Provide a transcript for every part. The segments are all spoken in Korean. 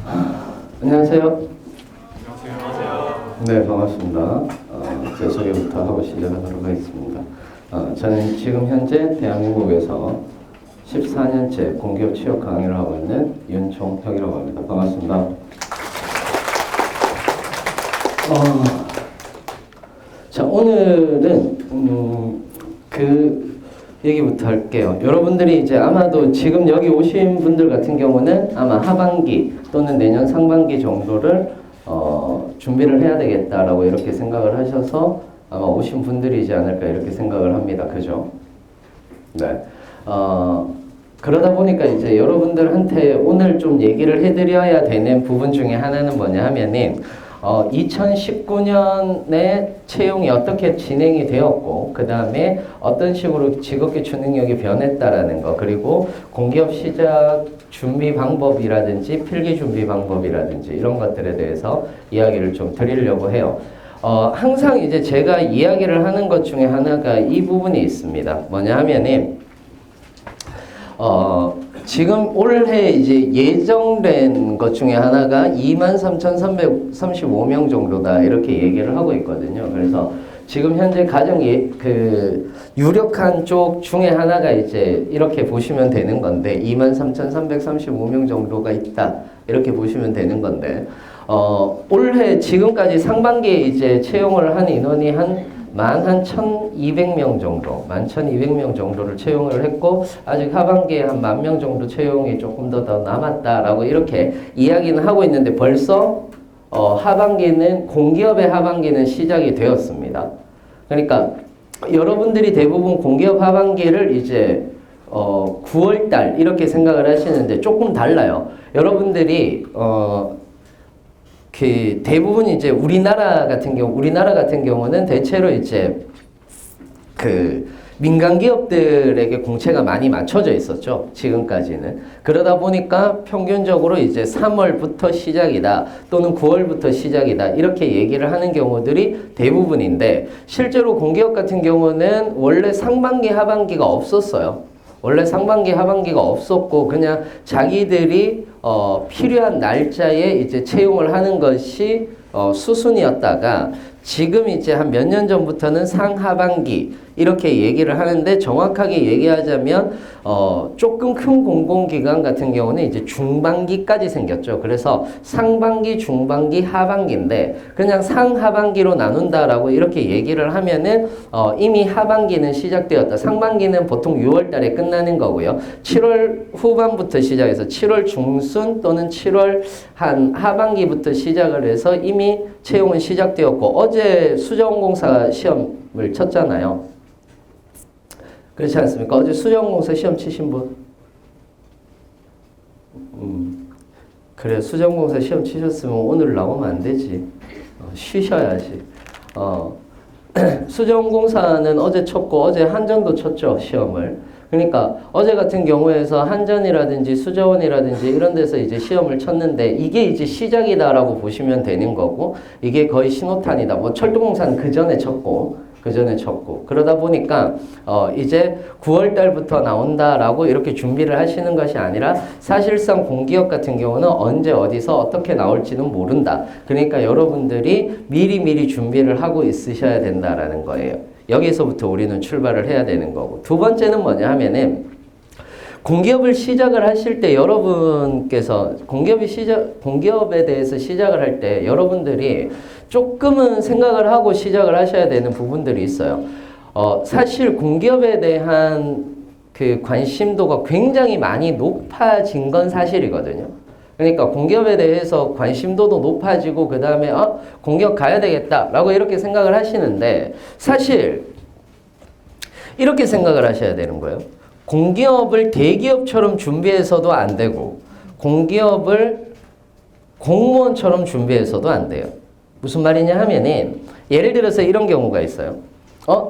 안녕하세요. 안녕하세요. 네, 반갑습니다. 제 소개부터 하고 시작하도록 하겠습니다. 저는 지금 현재 대한민국에서 14년째 공기업 취업 강의를 하고 있는 윤종혁이라고 합니다. 반갑습니다. 자, 오늘은 그 얘기부터 할게요. 여러분들이 이제 아마도 지금 여기 오신 분들 같은 경우는 아마 하반기 또는 내년 상반기 정도를 준비를 해야 되겠다라고 이렇게 생각을 하셔서 아마 오신 분들이지 않을까 이렇게 생각을 합니다. 그죠? 네. 그러다 보니까 이제 여러분들한테 오늘 좀 얘기를 해드려야 되는 부분 중에 하나는 뭐냐 하면은 2019년에 채용이 어떻게 진행이 되었고 그 다음에 어떤 식으로 직업기초 능력이 변했다라는 거, 그리고 공기업 시작 준비 방법이라든지 필기 준비 방법이라든지 이런 것들에 대해서 이야기를 좀 드리려고 해요. 항상 이제 제가 이야기를 하는 것 중에 하나가 이 부분이 있습니다. 뭐냐 하면은 지금 올해 이제 예정된 것 중에 하나가 23,335명 정도다 이렇게 얘기를 하고 있거든요. 그래서 지금 현재 가장 유력한 쪽 중에 하나가 이제 이렇게 보시면 되는 건데 23,335명 정도가 있다 이렇게 보시면 되는 건데 올해 지금까지 상반기에 이제 채용을 한 인원이 한 11,200명 정도, 11,200명 정도를 채용을 했고 아직 하반기에 한 10,000명 정도 채용이 조금 더 남았다라고 이렇게 이야기는 하고 있는데 벌써 공기업의 하반기는 시작이 되었습니다. 그러니까 여러분들이 대부분 공기업 하반기를 이제 9월달 이렇게 생각을 하시는데 조금 달라요. 여러분들이 대부분 이제 우리나라 같은 경우는 대체로 이제 민간 기업들에게 공채가 많이 맞춰져 있었죠. 지금까지는. 그러다 보니까 평균적으로 이제 3월부터 시작이다 또는 9월부터 시작이다 이렇게 얘기를 하는 경우들이 대부분인데 실제로 공기업 같은 경우는 원래 상반기 하반기가 없었어요. 원래 상반기 하반기가 없었고 그냥 자기들이 필요한 날짜에 이제 채용을 하는 것이 수순이었다가 지금 이제 한 몇 년 전부터는 상하반기 이렇게 얘기를 하는데 정확하게 얘기하자면 조금 큰 공공기관 같은 경우는 이제 중반기까지 생겼죠. 그래서 상반기, 중반기, 하반기인데 그냥 상하반기로 나눈다라고 이렇게 얘기를 하면은 이미 하반기는 시작되었다. 상반기는 보통 6월 달에 끝나는 거고요. 7월 후반부터 시작해서 7월 중순 또는 7월 한 하반기부터 시작을 해서 이미 채용은 시작되었고 어제 수정공사 시험을 쳤잖아요. 그렇지 않습니까? 어제 수정공사 시험 치신 분? 그래, 수정공사 시험 치셨으면 오늘 나오면 안 되지. 쉬셔야지. 수정공사는 어제 쳤고 어제 한전도 쳤죠, 시험을. 그러니까 어제 같은 경우에서 한전이라든지 수저원이라든지 이런 데서 이제 시험을 쳤는데 이게 이제 시작이다라고 보시면 되는 거고 이게 거의 신호탄이다. 뭐 철도공사는 그 전에 쳤고 그러다 보니까 이제 9월 달부터 나온다라고 이렇게 준비를 하시는 것이 아니라 사실상 공기업 같은 경우는 언제 어디서 어떻게 나올지는 모른다. 그러니까 여러분들이 미리 준비를 하고 있으셔야 된다라는 거예요. 여기서부터 우리는 출발을 해야 되는 거고 두 번째는 뭐냐 하면은 공기업을 시작을 하실 때 여러분께서 공기업에 대해서 시작을 할 때 여러분들이 조금은 생각을 하고 시작을 하셔야 되는 부분들이 있어요. 사실 공기업에 대한 그 관심도가 굉장히 많이 높아진 건 사실이거든요. 그러니까 공기업에 대해서 관심도도 높아지고 그 다음에 공기업 가야 되겠다라고 이렇게 생각을 하시는데 사실 이렇게 생각을 하셔야 되는 거예요. 공기업을 대기업처럼 준비해서도 안 되고 공기업을 공무원처럼 준비해서도 안 돼요. 무슨 말이냐 하면은 예를 들어서 이런 경우가 있어요.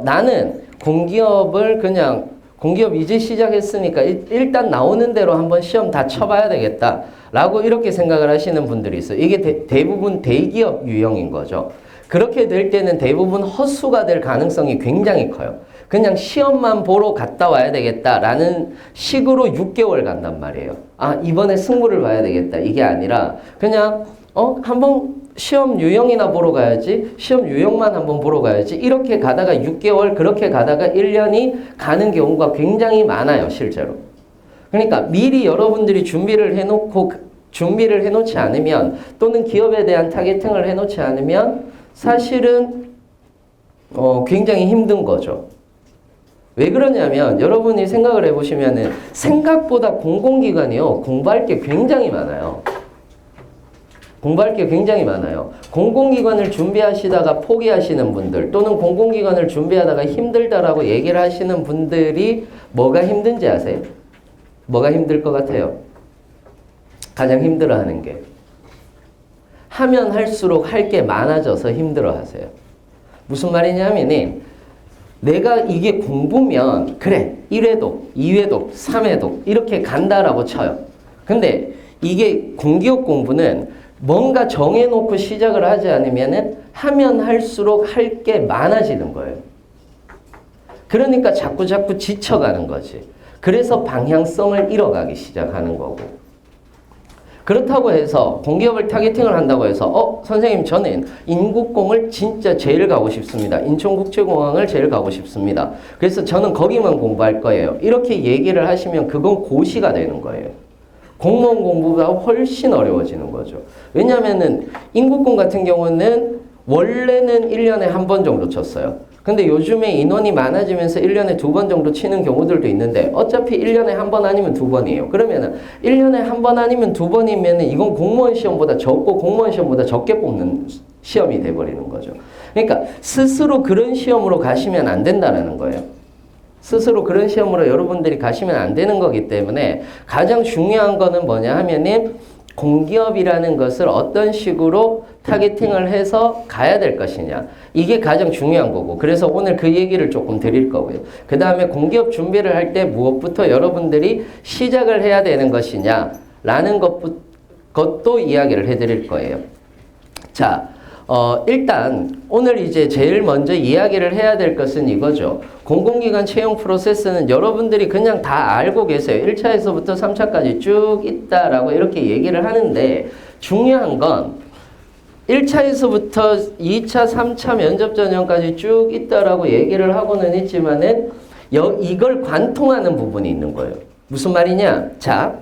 나는 공기업을 그냥 공기업 이제 시작했으니까 일단 나오는 대로 한번 시험 다 쳐봐야 되겠다 라고 이렇게 생각을 하시는 분들이 있어요. 이게 대부분 대기업 유형인 거죠. 그렇게 될 때는 대부분 헛수가 될 가능성이 굉장히 커요. 그냥 시험만 보러 갔다 와야 되겠다라는 식으로 6개월 간단 말이에요. 아, 이번에 승부를 봐야 되겠다. 이게 아니라 그냥 한번 시험 유형이나 보러 가야지. 시험 유형만 한번 보러 가야지. 이렇게 가다가 6개월, 그렇게 가다가 1년이 가는 경우가 굉장히 많아요, 실제로. 그러니까 미리 여러분들이 준비를 해놓지 않으면 또는 기업에 대한 타겟팅을 해놓지 않으면 사실은 굉장히 힘든 거죠. 왜 그러냐면 여러분이 생각을 해보시면은 생각보다 공공기관이요 공부할 게 굉장히 많아요. 공부할 게 굉장히 많아요. 공공기관을 준비하시다가 포기하시는 분들 또는 공공기관을 준비하다가 힘들다라고 얘기를 하시는 분들이 뭐가 힘든지 아세요? 뭐가 힘들 것 같아요? 가장 힘들어하는 게 하면 할수록 할 게 많아져서 힘들어하세요. 무슨 말이냐면은 내가 이게 공부면 그래 1회독, 2회독, 3회독 이렇게 간다라고 쳐요. 근데 이게 공기업 공부는 뭔가 정해놓고 시작을 하지 않으면은 하면 할수록 할 게 많아지는 거예요. 그러니까 자꾸 지쳐가는 거지. 그래서 방향성을 잃어가기 시작하는 거고. 그렇다고 해서 공기업을 타겟팅을 한다고 해서 선생님 저는 인국공을 진짜 제일 가고 싶습니다. 인천국제공항을 제일 가고 싶습니다. 그래서 저는 거기만 공부할 거예요. 이렇게 얘기를 하시면 그건 고시가 되는 거예요. 공무원 공부가 훨씬 어려워지는 거죠. 왜냐하면은 인국공 같은 경우는 원래는 1년에 한 번 정도 쳤어요. 근데 요즘에 인원이 많아지면서 1년에 2번 정도 치는 경우들도 있는데 어차피 1년에 한 번 아니면 2번이에요. 그러면은 1년에 한 번 아니면 2번이면은 이건 공무원 시험보다 적고 공무원 시험보다 적게 뽑는 시험이 돼버리는 거죠. 그러니까 스스로 그런 시험으로 가시면 안 된다는 거예요. 스스로 그런 시험으로 여러분들이 가시면 안 되는 거기 때문에 가장 중요한 거는 뭐냐 하면은 공기업이라는 것을 어떤 식으로 타겟팅을 해서 가야 될 것이냐. 이게 가장 중요한 거고. 그래서 오늘 그 얘기를 조금 드릴 거고요. 그 다음에 공기업 준비를 할 때 무엇부터 여러분들이 시작을 해야 되는 것이냐라는 것도 이야기를 해드릴 거예요. 자, 일단 오늘 이제 제일 먼저 이야기를 해야 될 것은 이거죠. 공공기관 채용 프로세스는 여러분들이 그냥 다 알고 계세요. 1차에서부터 3차까지 쭉 있다라고 이렇게 얘기를 하는데 중요한 건 1차에서부터 2차, 3차 면접 전형까지 쭉 있다라고 얘기를 하고는 있지만은 이걸 관통하는 부분이 있는 거예요. 무슨 말이냐? 자,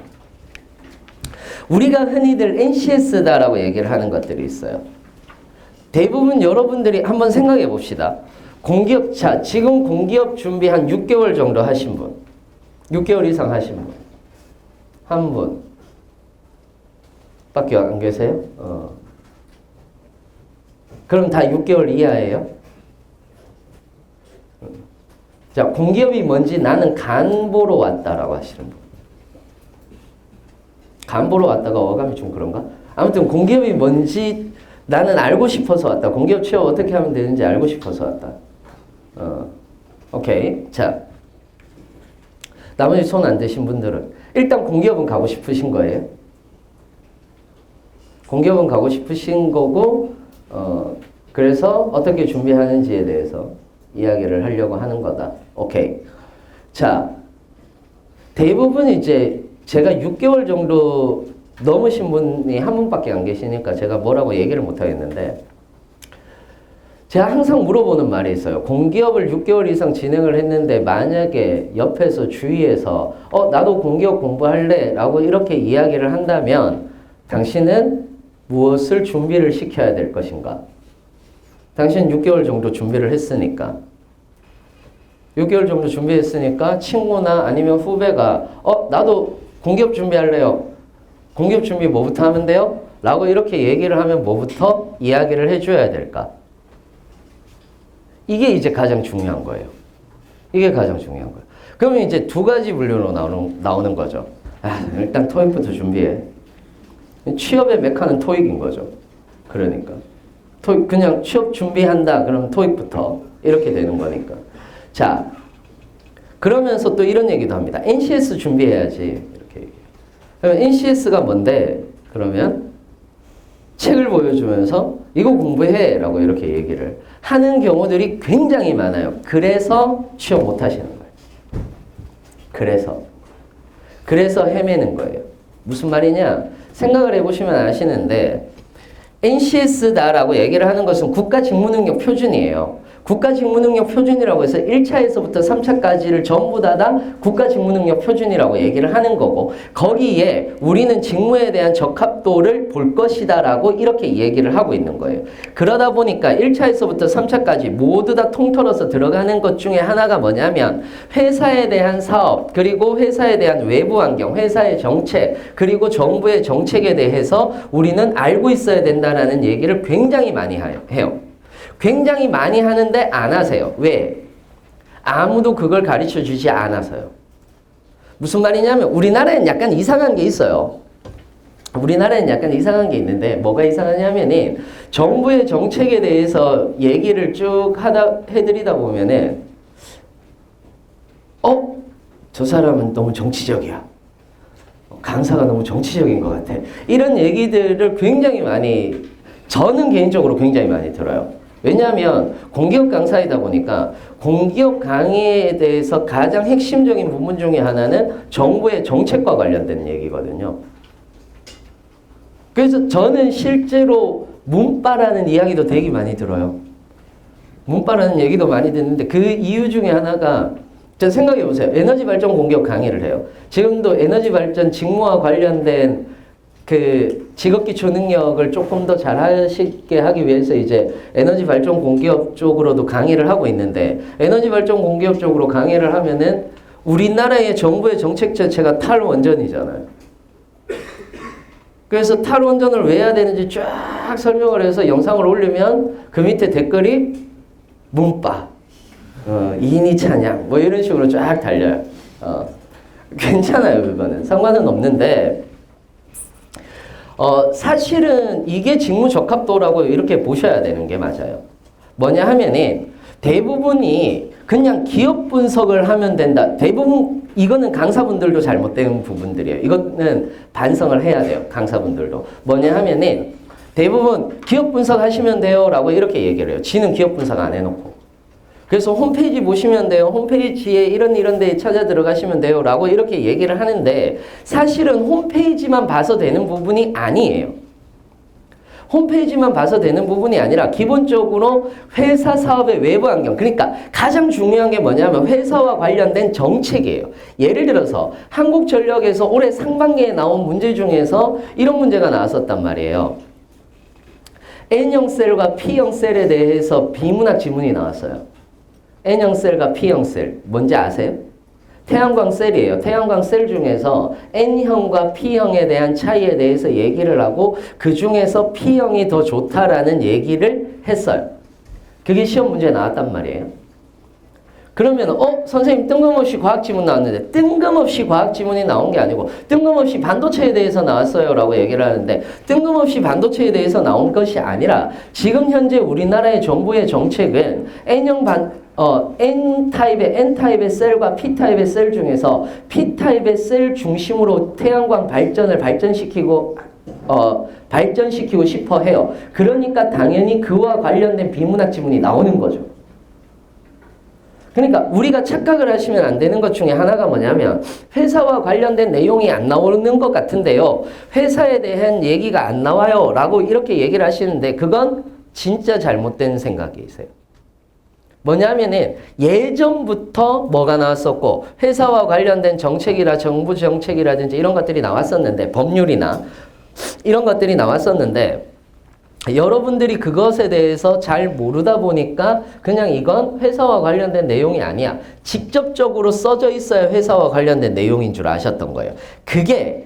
우리가 흔히들 NCS다라고 얘기를 하는 것들이 있어요. 대부분 여러분들이 한번 생각해 봅시다. 지금 공기업 준비 한 6개월 정도 하신 분. 6개월 이상 하신 분. 한 분. 밖에 안 계세요? 그럼 다 6개월 이하예요? 자, 공기업이 뭔지 나는 간보러 왔다라고 하시는 분. 간보러 왔다가 어감이 좀 그런가? 아무튼 공기업이 뭔지 나는 알고 싶어서 왔다. 공기업 취업 어떻게 하면 되는지 알고 싶어서 왔다. 오케이. 자, 나머지 손 안 대신 분들은 일단 공기업은 가고 싶으신 거예요. 공기업은 가고 싶으신 거고, 그래서 어떻게 준비하는지에 대해서 이야기를 하려고 하는 거다. 오케이. 자, 대부분 이제 제가 6개월 정도 넘으신 분이 한 분밖에 안 계시니까 제가 뭐라고 얘기를 못 하겠는데, 제가 항상 물어보는 말이 있어요. 공기업을 6개월 이상 진행을 했는데 만약에 옆에서 주위에서 나도 공기업 공부할래 라고 이렇게 이야기를 한다면 당신은 무엇을 준비를 시켜야 될 것인가? 당신은 6개월 정도 준비를 했으니까 6개월 정도 준비했으니까 친구나 아니면 후배가 나도 공기업 준비할래요. 공기업 준비 뭐부터 하면 돼요? 라고 이렇게 얘기를 하면 뭐부터 이야기를 해줘야 될까? 이게 이제 가장 중요한 거예요. 이게 가장 중요한 거예요. 그러면 이제 두 가지 분류로 나오는 거죠. 일단 토익부터 준비해. 취업의 메카는 토익인 거죠. 그러니까. 토익, 그냥 취업 준비한다. 그러면 토익부터. 이렇게 되는 거니까. 자, 그러면서 또 이런 얘기도 합니다. NCS 준비해야지. 이렇게 얘기해요. 그러면 NCS가 뭔데? 그러면 책을 책을 보여주면서 이거 공부해 라고 이렇게 얘기를 하는 경우들이 굉장히 많아요. 그래서 취업 못 하시는 거예요. 그래서 헤매는 거예요. 무슨 말이냐? 생각을 해보시면 아시는데 NCS다라고 얘기를 하는 것은 국가직무능력 표준이에요. 국가직무능력 표준이라고 해서 1차에서부터 3차까지를 전부 다 국가직무능력 표준이라고 얘기를 하는 거고 거기에 우리는 직무에 대한 적합도를 볼 것이다 라고 이렇게 얘기를 하고 있는 거예요. 그러다 보니까 1차에서부터 3차까지 모두 다 통틀어서 들어가는 것 중에 하나가 뭐냐면 회사에 대한 사업 그리고 회사에 대한 외부 환경, 회사의 정책 그리고 정부의 정책에 대해서 우리는 알고 있어야 된다라는 얘기를 굉장히 많이 해요. 굉장히 많이 하는데 안 하세요. 왜? 아무도 그걸 가르쳐 주지 않아서요. 무슨 말이냐면 우리나라엔 약간 이상한 게 있어요. 우리나라엔 약간 이상한 게 있는데 뭐가 이상하냐면은 정부의 정책에 대해서 얘기를 쭉 해드리다 보면은 저 사람은 너무 정치적이야. 강사가 너무 정치적인 것 같아. 이런 얘기들을 굉장히 많이 저는 개인적으로 굉장히 많이 들어요. 왜냐하면 공기업 강사이다 보니까 공기업 강의에 대해서 가장 핵심적인 부분 중에 하나는 정부의 정책과 관련된 얘기거든요. 그래서 저는 실제로 문바라는 이야기도 되게 많이 들어요. 문바라는 얘기도 많이 듣는데 그 이유 중에 하나가 생각해 보세요. 에너지 발전 공기업 강의를 해요. 지금도 에너지 발전 직무와 관련된 그 직업기초 능력을 조금 더 잘하시게 하기 위해서 이제 에너지 발전 공기업 쪽으로도 강의를 하고 있는데 에너지 발전 공기업 쪽으로 강의를 하면은 우리나라의 정부의 정책 자체가 탈원전이잖아요. 그래서 탈원전을 왜 해야 되는지 쫙 설명을 해서 영상을 올리면 그 밑에 댓글이 문바, 이인이 찬양 뭐 이런 식으로 쫙 달려요. 괜찮아요. 그거는 상관은 없는데 사실은 이게 직무 적합도라고 이렇게 보셔야 되는 게 맞아요. 뭐냐 하면은 대부분이 그냥 기업 분석을 하면 된다. 대부분 이거는 강사분들도 잘못된 부분들이에요. 이거는 반성을 해야 돼요. 강사분들도. 뭐냐 하면은 대부분 기업 분석하시면 돼요 라고 이렇게 얘기를 해요. 지는 기업 분석 안 해놓고. 그래서 홈페이지 보시면 돼요. 홈페이지에 이런 데에 찾아 들어가시면 돼요 라고 이렇게 얘기를 하는데 사실은 홈페이지만 봐서 되는 부분이 아니에요. 홈페이지만 봐서 되는 부분이 아니라 기본적으로 회사 사업의 외부 환경 그러니까 가장 중요한 게 뭐냐면 회사와 관련된 정책이에요. 예를 들어서 한국전력에서 올해 상반기에 나온 문제 중에서 이런 문제가 나왔었단 말이에요. N형 셀과 P형 셀에 대해서 비문학 지문이 나왔어요. N형 셀과 P형 셀 뭔지 아세요? 태양광 셀이에요. 태양광 셀 중에서 N형과 P형에 대한 차이에 대해서 얘기를 하고 그 중에서 P형이 더 좋다라는 얘기를 했어요. 그게 시험 문제에 나왔단 말이에요. 그러면 선생님 뜬금없이 과학 지문 나왔는데 뜬금없이 과학 지문이 나온 게 아니고 뜬금없이 반도체에 대해서 나왔어요 라고 얘기를 하는데 뜬금없이 반도체에 대해서 나온 것이 아니라 지금 현재 우리나라의 정부의 정책은 N타입의 셀과 P타입의 셀 중에서 P타입의 셀 중심으로 태양광 발전을 발전시키고 싶어 해요. 그러니까 당연히 그와 관련된 비문학 지문이 나오는 거죠. 그러니까 우리가 착각을 하시면 안 되는 것 중에 하나가 뭐냐면 회사와 관련된 내용이 안 나오는 것 같은데요. 회사에 대한 얘기가 안 나와요 라고 이렇게 얘기를 하시는데 그건 진짜 잘못된 생각이세요. 뭐냐면은 예전부터 뭐가 나왔었고 회사와 관련된 정책이라 정부 정책이라든지 이런 것들이 나왔었는데 법률이나 이런 것들이 나왔었는데 여러분들이 그것에 대해서 잘 모르다 보니까 그냥 이건 회사와 관련된 내용이 아니야. 직접적으로 써져 있어야 회사와 관련된 내용인 줄 아셨던 거예요. 그게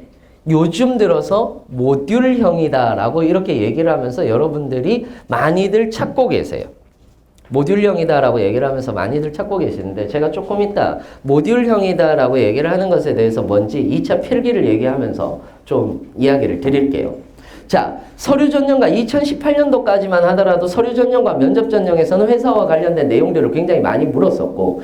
요즘 들어서 모듈형이다라고 이렇게 얘기를 하면서 여러분들이 많이들 찾고 계세요. 모듈형이다라고 얘기를 하면서 많이들 찾고 계시는데 제가 조금 이따 모듈형이다라고 얘기를 하는 것에 대해서 뭔지 2차 필기를 얘기하면서 좀 이야기를 드릴게요. 자, 서류 전형과 2018년도까지만 하더라도 서류 전형과 면접 전형에서는 회사와 관련된 내용들을 굉장히 많이 물었었고,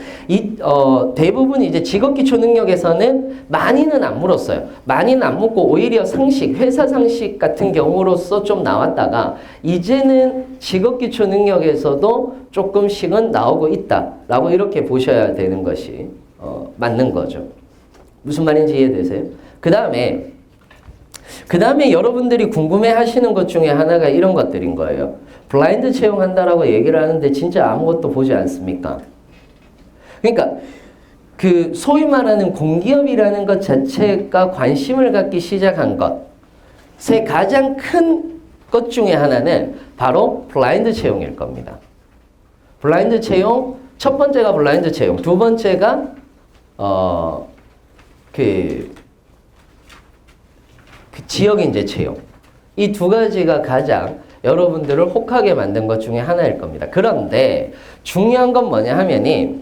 대부분 이제 직업기초 능력에서는 많이는 안 물었어요. 많이는 안 묻고 오히려 상식, 회사 상식 같은 경우로서 좀 나왔다가 이제는 직업기초 능력에서도 조금씩은 나오고 있다라고 이렇게 보셔야 되는 것이 맞는 거죠. 무슨 말인지 이해되세요? 그 다음에 여러분들이 궁금해 하시는 것 중에 하나가 이런 것들인 거예요. 블라인드 채용한다라고 얘기를 하는데 진짜 아무것도 보지 않습니까? 그러니까 그 소위 말하는 공기업이라는 것 자체가 관심을 갖기 시작한 것의 가장 큰 것 중에 하나는 바로 블라인드 채용일 겁니다. 블라인드 채용, 첫 번째가 블라인드 채용, 두 번째가 그 지역인재 채용. 이 두 가지가 가장 여러분들을 혹하게 만든 것 중에 하나일 겁니다. 그런데 중요한 건 뭐냐 하면이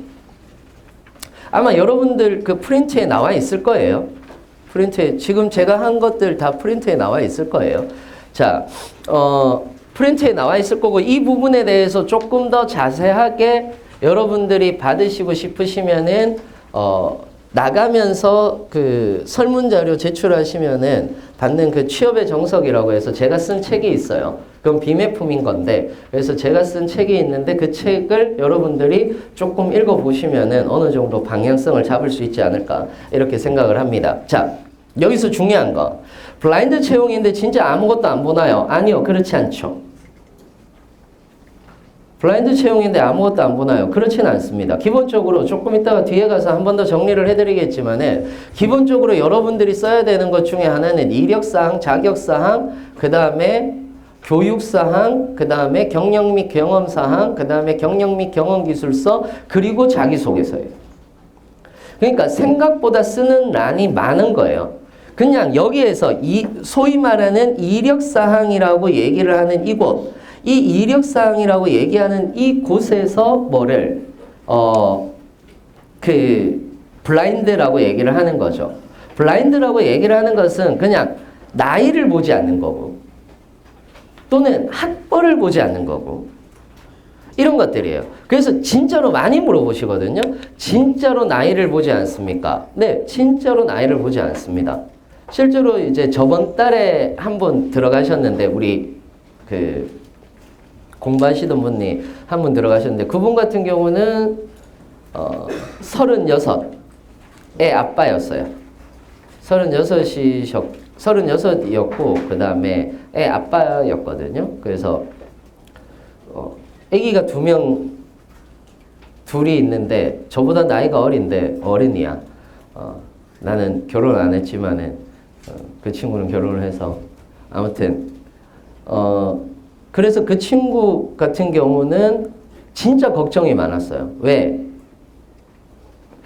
아마 여러분들 그 프린트에 나와 있을 거예요. 프린트에 지금 제가 한 것들 다 프린트에 나와 있을 거예요. 자, 프린트에 나와 있을 거고 이 부분에 대해서 조금 더 자세하게 여러분들이 받으시고 싶으시면은 나가면서 그 설문자료 제출하시면은 받는 그 취업의 정석이라고 해서 제가 쓴 책이 있어요. 그건 비매품인 건데, 그래서 제가 쓴 책이 있는데 그 책을 여러분들이 조금 읽어보시면은 어느 정도 방향성을 잡을 수 있지 않을까 이렇게 생각을 합니다. 자, 여기서 중요한 거. 블라인드 채용인데 진짜 아무것도 안 보나요? 아니요, 그렇지 않죠. 블라인드 채용인데 아무것도 안 보나요? 그렇지는 않습니다. 기본적으로 조금 이따가 뒤에 가서 한 번 더 정리를 해드리겠지만은 기본적으로 여러분들이 써야 되는 것 중에 하나는 이력사항, 자격사항, 그 다음에 교육사항, 그 다음에 경력 및 경험사항, 그 다음에 경력 및 경험기술서, 그리고 자기소개서예요. 그러니까 생각보다 쓰는 란이 많은 거예요. 그냥 여기에서 소위 말하는 이력사항이라고 얘기를 하는 이곳, 이 이력사항이라고 얘기하는 이 곳에서 뭐를 블라인드라고 얘기를 하는 거죠. 블라인드라고 얘기를 하는 것은 그냥 나이를 보지 않는 거고 또는 학벌을 보지 않는 거고 이런 것들이에요. 그래서 진짜로 많이 물어보시거든요. 진짜로 나이를 보지 않습니까? 네, 진짜로 나이를 보지 않습니다. 실제로 이제 저번 달에 한 분 들어가셨는데 우리 그 공부하시던 분이 한 분 들어가셨는데 그분 같은 경우는 36의 아빠였어요. 36이었고 그 다음에 애 아빠였거든요. 그래서 아기가 둘이 있는데 저보다 나이가 어린이야. 나는 결혼 안 했지만은 그 친구는 결혼을 해서 아무튼 그래서 그 친구 같은 경우는 진짜 걱정이 많았어요. 왜?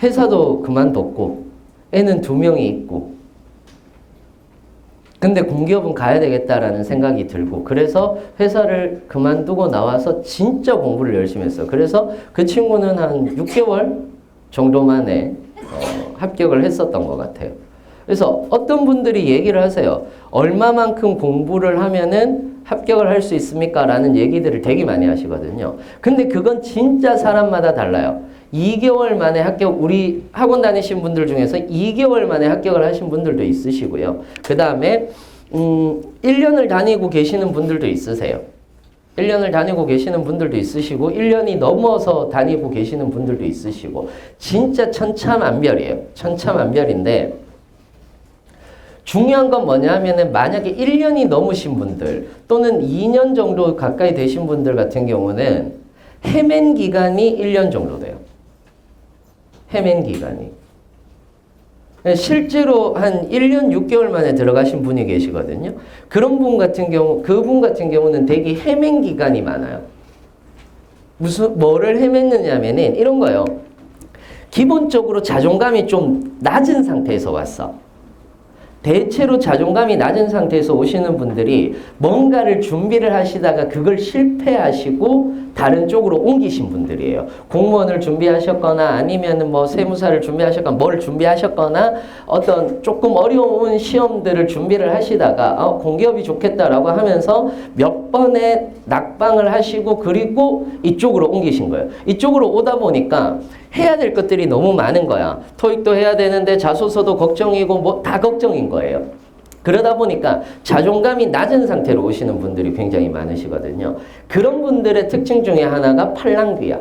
회사도 그만뒀고 애는 2명이 있고 근데 공기업은 가야 되겠다라는 생각이 들고 그래서 회사를 그만두고 나와서 진짜 공부를 열심히 했어요. 그래서 그 친구는 한 6개월 정도 만에 합격을 했었던 것 같아요. 그래서 어떤 분들이 얘기를 하세요. 얼마만큼 공부를 하면은 합격을 할 수 있습니까? 라는 얘기들을 되게 많이 하시거든요. 근데 그건 진짜 사람마다 달라요. 2개월 만에 합격, 우리 학원 다니신 분들 중에서 2개월 만에 합격을 하신 분들도 있으시고요. 그 다음에 1년을 다니고 계시는 분들도 있으세요. 1년을 다니고 계시는 분들도 있으시고 1년이 넘어서 다니고 계시는 분들도 있으시고 진짜 천차만별이에요. 천차만별인데 중요한 건 뭐냐 하면은 만약에 1년이 넘으신 분들 또는 2년 정도 가까이 되신 분들 같은 경우는 헤맨 기간이 1년 정도 돼요. 헤맨 기간이. 실제로 한 1년 6개월 만에 들어가신 분이 계시거든요. 그런 분 같은 경우, 그분 같은 경우는 되게 헤맨 기간이 많아요. 뭐를 헤맸느냐 하면은 이런 거예요. 기본적으로 자존감이 좀 낮은 상태에서 왔어. 대체로 자존감이 낮은 상태에서 오시는 분들이 뭔가를 준비를 하시다가 그걸 실패하시고 다른 쪽으로 옮기신 분들이에요. 공무원을 준비하셨거나 아니면 뭐 세무사를 준비하셨거나 뭘 준비하셨거나 어떤 조금 어려운 시험들을 준비를 하시다가 공기업이 좋겠다라고 하면서 몇 번의 낙방을 하시고 그리고 이쪽으로 옮기신 거예요. 이쪽으로 오다 보니까 해야 될 것들이 너무 많은 거야. 토익도 해야 되는데 자소서도 걱정이고 뭐 다 걱정인 거예요. 그러다 보니까 자존감이 낮은 상태로 오시는 분들이 굉장히 많으시거든요. 그런 분들의 특징 중에 하나가 팔랑귀야.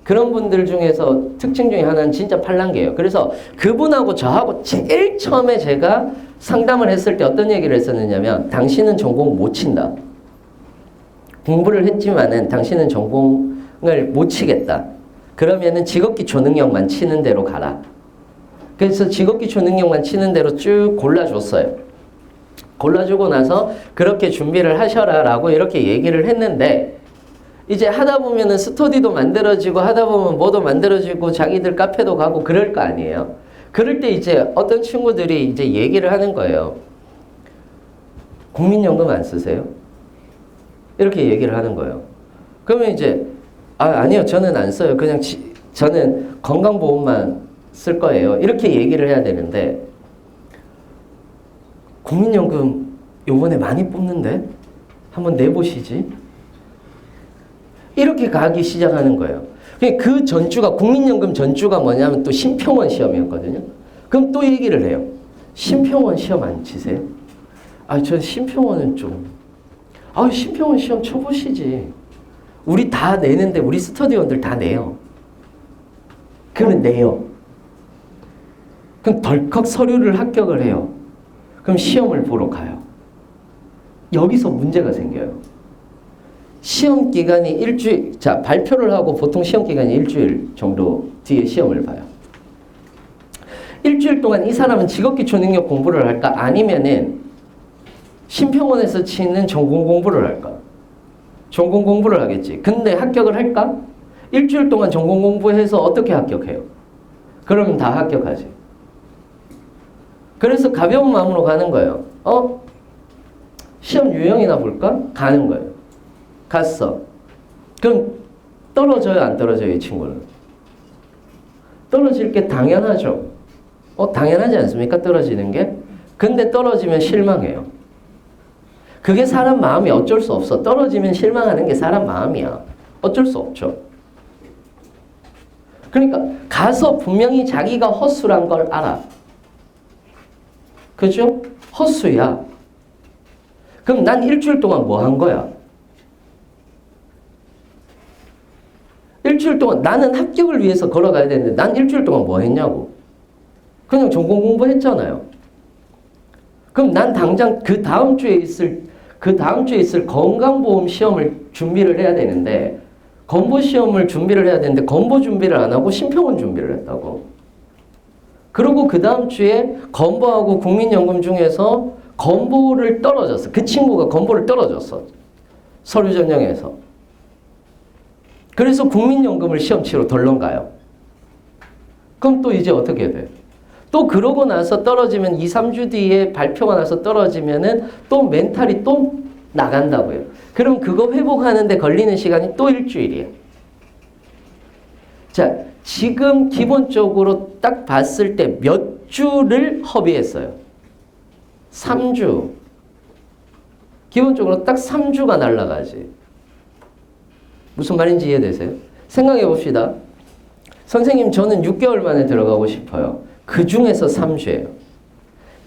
그런 분들 중에서 특징 중에 하나는 진짜 팔랑귀예요. 그래서 그분하고 저하고 제일 처음에 제가 상담을 했을 때 어떤 얘기를 했었느냐면 당신은 전공 못 친다. 공부를 했지만은 당신은 전공을 못 치겠다. 그러면은 직업기초 능력만 치는 대로 가라. 그래서 직업기초 능력만 치는 대로 쭉 골라줬어요. 골라주고 나서 그렇게 준비를 하셔라 라고 이렇게 얘기를 했는데 이제 하다 보면은 스터디도 만들어지고 하다 보면 뭐도 만들어지고 자기들 카페도 가고 그럴 거 아니에요. 그럴 때 이제 어떤 친구들이 이제 얘기를 하는 거예요. 국민연금 안 쓰세요? 이렇게 얘기를 하는 거예요. 그러면 이제 아니요 저는 안 써요. 그냥 저는 건강보험만 쓸 거예요. 이렇게 얘기를 해야 되는데 국민연금 요번에 많이 뽑는데 한번 내보시지. 이렇게 가기 시작하는 거예요. 그 전주가 국민연금 전주가 뭐냐면 또 심평원 시험이었거든요. 그럼 또 얘기를 해요. 심평원 시험 안 치세요? 전 심평원은 좀 심평원 시험 쳐보시지. 우리 다 내는데 우리 스터디원들 다 내요. 그러면 내요. 그럼 덜컥 서류를 합격을 해요. 그럼 시험을 보러 가요. 여기서 문제가 생겨요. 시험 기간이 일주일, 자, 발표를 하고 보통 시험 기간이 일주일 정도 뒤에 시험을 봐요. 일주일 동안 이 사람은 직업기초 능력 공부를 할까? 아니면은 심평원에서 치는 전공 공부를 할까? 전공 공부를 하겠지. 근데 합격을 할까? 일주일 동안 전공 공부해서 어떻게 합격해요? 그러면 다 합격하지. 그래서 가벼운 마음으로 가는 거예요. 시험 유형이나 볼까? 가는 거예요. 갔어. 그럼 떨어져요, 안 떨어져요, 이 친구는? 떨어질 게 당연하죠. 당연하지 않습니까? 떨어지는 게? 근데 떨어지면 실망해요. 그게 사람 마음이 어쩔 수 없어. 떨어지면 실망하는 게 사람 마음이야. 어쩔 수 없죠. 그러니까 가서 분명히 자기가 헛수란 걸 알아. 그죠? 헛수야. 그럼 난 일주일 동안 뭐 한 거야? 일주일 동안 나는 합격을 위해서 걸어가야 되는데 난 일주일 동안 뭐 했냐고. 그냥 전공 공부했잖아요. 그럼 난 당장 그 다음 주에 있을 건강보험 시험을 준비를 해야 되는데 건보 시험을 준비를 해야 되는데 건보 준비를 안 하고 심평원 준비를 했다고. 그리고 그 다음 주에 건보하고 국민연금 중에서 건보를 떨어졌어. 그 친구가 건보를 떨어졌어. 서류 전형에서. 그래서 국민연금을 시험 치러 덜렁 가요. 그럼 또 이제 어떻게 돼? 또 그러고 나서 떨어지면 2, 3주 뒤에 발표가 나서 떨어지면은 또 멘탈이 또 나간다고요. 그럼 그거 회복하는데 걸리는 시간이 또 일주일이에요. 자, 지금 기본적으로 딱 봤을 때 몇 주를 허비했어요? 3주. 기본적으로 딱 3주가 날아가지. 무슨 말인지 이해되세요? 생각해 봅시다. 선생님, 저는 6개월 만에 들어가고 싶어요. 그 중에서 3주예요.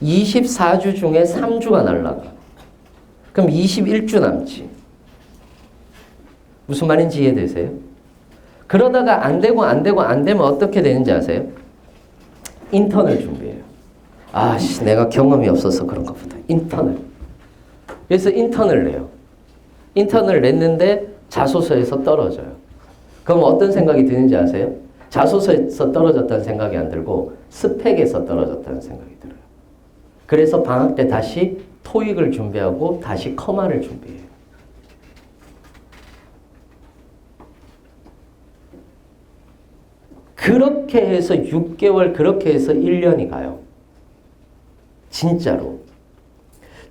24주 중에 3주가 날아가. 그럼 21주 남지. 무슨 말인지 이해되세요? 그러다가 안 되면 어떻게 되는지 아세요? 인턴을 준비해요. 내가 경험이 없어서 그런가 보다. 인턴을. 그래서 인턴을 내요. 인턴을 냈는데 자소서에서 떨어져요. 그럼 어떤 생각이 드는지 아세요? 자소서에서 떨어졌다는 생각이 안 들고 스펙에서 떨어졌다는 생각이 들어요. 그래서 방학 때 다시 토익을 준비하고 다시 커마를 준비해요. 그렇게 해서 6개월, 그렇게 해서 1년이 가요. 진짜로.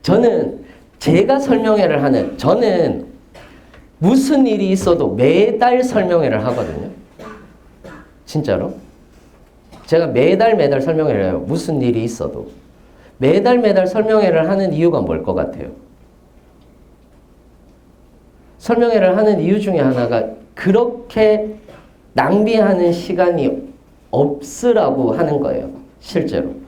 저는 제가 설명회를 하는, 저는 무슨 일이 있어도 매달 설명회를 하거든요. 진짜로. 제가 매달 설명회를 해요. 무슨 일이 있어도. 매달 설명회를 하는 이유가 뭘 것 같아요? 설명회를 하는 이유 중에 하나가 그렇게 낭비하는 시간이 없으라고 하는 거예요. 실제로.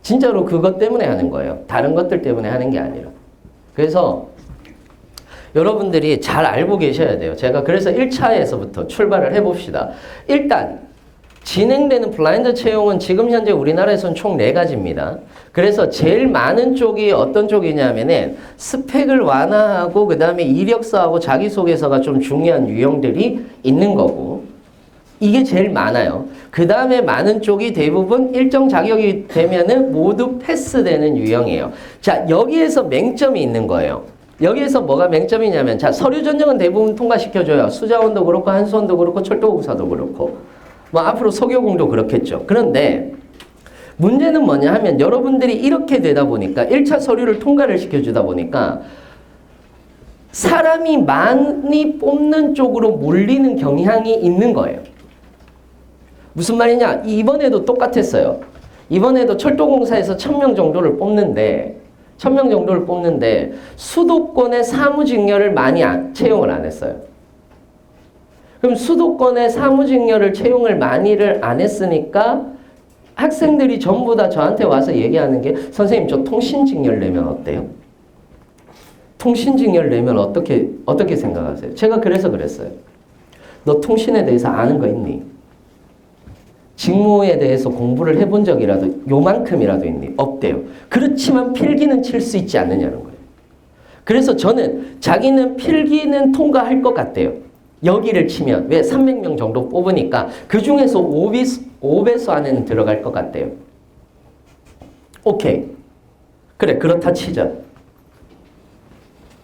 진짜로 그것 때문에 하는 거예요. 다른 것들 때문에 하는 게 아니라. 그래서 여러분들이 잘 알고 계셔야 돼요. 제가 그래서 1차에서부터 출발을 해봅시다. 일단 진행되는 블라인드 채용은 지금 현재 우리나라에서는 총 4가지입니다. 그래서 제일 많은 쪽이 어떤 쪽이냐면은 스펙을 완화하고 그 다음에 이력서하고 자기소개서가 좀 중요한 유형들이 있는 거고 이게 제일 많아요. 그 다음에 많은 쪽이 대부분 일정 자격이 되면은 모두 패스되는 유형이에요. 자, 여기에서 맹점이 있는 거예요. 여기에서 뭐가 맹점이냐면 자, 서류 전형은 대부분 통과시켜줘요. 수자원도 그렇고 한수원도 그렇고 철도공사도 그렇고 뭐 앞으로 소교공도 그렇겠죠. 그런데 문제는 뭐냐 하면 여러분들이 이렇게 되다 보니까 1차 서류를 통과를 시켜주다 보니까 사람이 많이 뽑는 쪽으로 몰리는 경향이 있는 거예요. 무슨 말이냐? 이번에도 똑같았어요. 이번에도 철도공사에서 1000명 정도를 뽑는데 1000명 정도를 뽑는데 수도권의 사무직렬을 많이 채용을 안 했어요. 그럼 수도권의 사무직렬을 채용을 많이를 안 했으니까 학생들이 전부 다 저한테 와서 얘기하는 게 선생님 저 통신직렬 내면 어때요? 통신직렬 내면 어떻게 생각하세요? 제가 그래서 그랬어요. 너 통신에 대해서 아는 거 있니? 직무에 대해서 공부를 해본 적이라도 요만큼이라도 있니? 없대요. 그렇지만 필기는 칠 수 있지 않느냐는 거예요. 그래서 저는 자기는 필기는 통과할 것 같대요. 여기를 치면 왜 300명 정도 뽑으니까 그 중에서 5배수 안에는 들어갈 것 같대요. 오케이. 그래 그렇다 치자.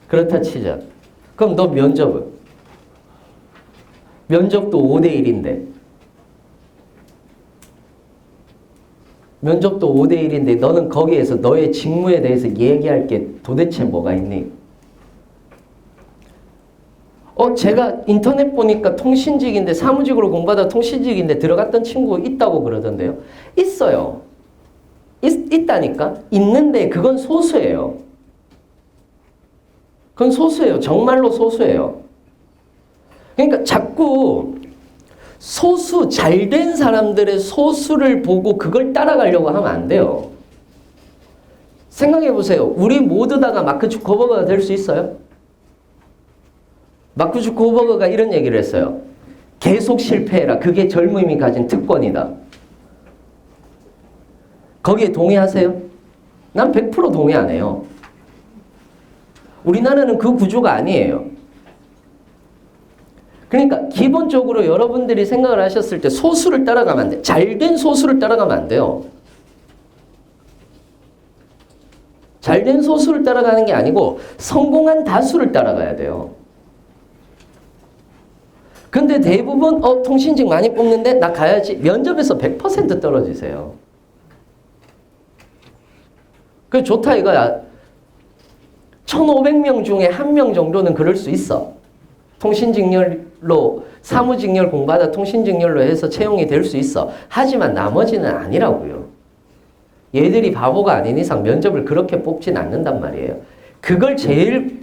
그렇다 치자. 그럼 너 면접은? 면접도 5대1인데 면접도 5대1인데 너는 거기에서 너의 직무에 대해서 얘기할 게 도대체 뭐가 있니? 제가 인터넷 보니까 통신직인데 사무직으로 공부하다 통신직인데 들어갔던 친구 있다고 그러던데요. 있어요. 있다니까? 있는데 그건 소수예요. 그건 소수예요. 정말로 소수예요. 그러니까 자꾸 소수, 잘된 사람들의 소수를 보고 그걸 따라가려고 하면 안 돼요. 생각해 보세요. 우리 모두 다가 마크 주커버거가 될 수 있어요? 마크 주커버거가 이런 얘기를 했어요. 계속 실패해라. 그게 젊음이 가진 특권이다. 거기에 동의하세요? 난 100% 동의 안 해요. 우리나라는 그 구조가 아니에요. 그러니까 기본적으로 여러분들이 생각을 하셨을 때 소수를 따라가면 안 돼. 잘된 소수를 따라가면 안 돼요. 잘된 소수를 따라가는 게 아니고 성공한 다수를 따라가야 돼요. 근데 대부분 통신직 많이 뽑는데 나 가야지. 면접에서 100% 떨어지세요. 그게 좋다 이거야. 1500명 중에 1명 정도는 그럴 수 있어. 통신직렬로 사무직렬 공부하다 통신직렬로 해서 채용이 될 수 있어. 하지만 나머지는 아니라고요. 얘들이 바보가 아닌 이상 면접을 그렇게 뽑진 않는단 말이에요. 그걸 제일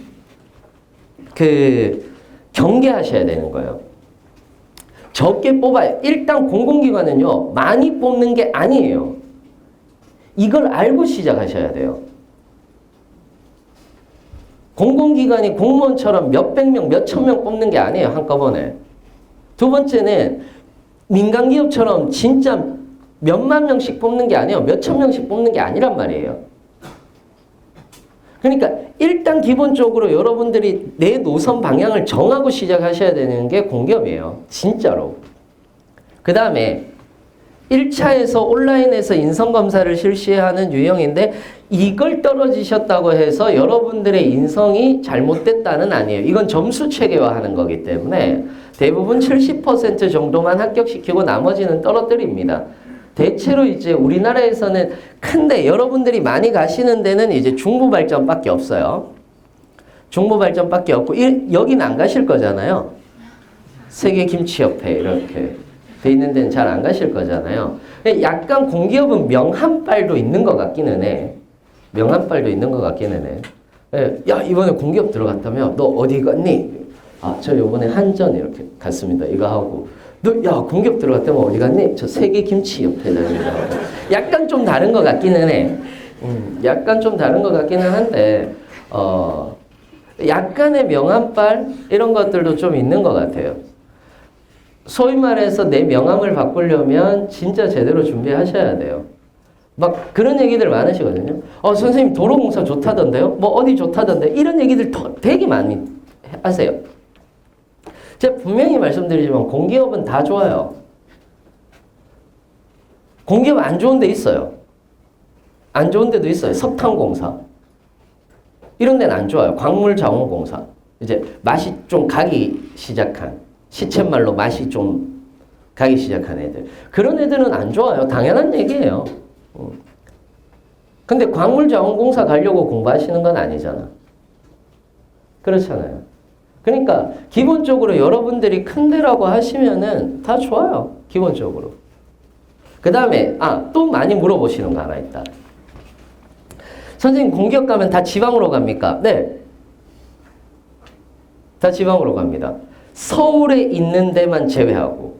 경계하셔야 되는 거예요. 적게 뽑아요. 일단 공공기관은요. 많이 뽑는 게 아니에요. 이걸 알고 시작하셔야 돼요. 공공기관이 공무원처럼 몇백 명, 몇천 명 뽑는 게 아니에요. 한꺼번에. 두 번째는 민간기업처럼 진짜 몇만 명씩 뽑는 게 아니에요. 몇천 명씩 뽑는 게 아니란 말이에요. 그러니까 일단 기본적으로 여러분들이 내 노선 방향을 정하고 시작하셔야 되는 게 공기업이에요. 진짜로. 그 다음에 1차에서 온라인에서 인성검사를 실시하는 유형인데 이걸 떨어지셨다고 해서 여러분들의 인성이 잘못됐다는 아니에요. 이건 점수 체계화하는 거기 때문에 대부분 70% 정도만 합격시키고 나머지는 떨어뜨립니다. 대체로 이제 우리나라에서는 큰데 여러분들이 많이 가시는 데는 이제 중부발전밖에 없어요. 중부발전밖에 없고 여기는 안 가실 거잖아요. 세계김치협회 이렇게 돼 있는 데는 잘 안 가실 거잖아요. 약간 공기업은 명함빨도 있는 것 같기는 해. 명함빨도 있는 것 같기는 해. 예, 야 이번에 공기업 들어갔다며? 너 어디 갔니? 아, 저 요번에 한전 이렇게 갔습니다. 이거 하고. 너, 야, 공기업 들어갔다면 어디 갔니? 저 세계김치협회 다닙니다. 약간 좀 다른 것 같기는 해. 약간 좀 다른 것 같기는 한데, 약간의 명함빨 이런 것들도 좀 있는 것 같아요. 소위 말해서 내 명함을 바꾸려면 진짜 제대로 준비하셔야 돼요. 막 그런 얘기들 많으시거든요. 선생님 도로공사 좋다던데요? 뭐 어디 좋다던데? 이런 얘기들 되게 많이 하세요. 제가 분명히 말씀드리지만 공기업은 다 좋아요. 공기업 안 좋은 데 있어요. 안 좋은 데도 있어요. 석탄공사. 이런 데는 안 좋아요. 광물자원공사. 이제 맛이 좀 가기 시작한, 시쳇말로 맛이 좀 가기 시작한 애들. 그런 애들은 안 좋아요. 당연한 얘기예요. 근데 광물자원공사 가려고 공부하시는 건 아니잖아. 그렇잖아요. 그러니까 기본적으로 여러분들이 큰 데라고 하시면은 다 좋아요. 기본적으로. 그 다음에 또 많이 물어보시는 거 하나 있다. 선생님 공기업 가면 다 지방으로 갑니까? 네. 다 지방으로 갑니다. 서울에 있는 데만 제외하고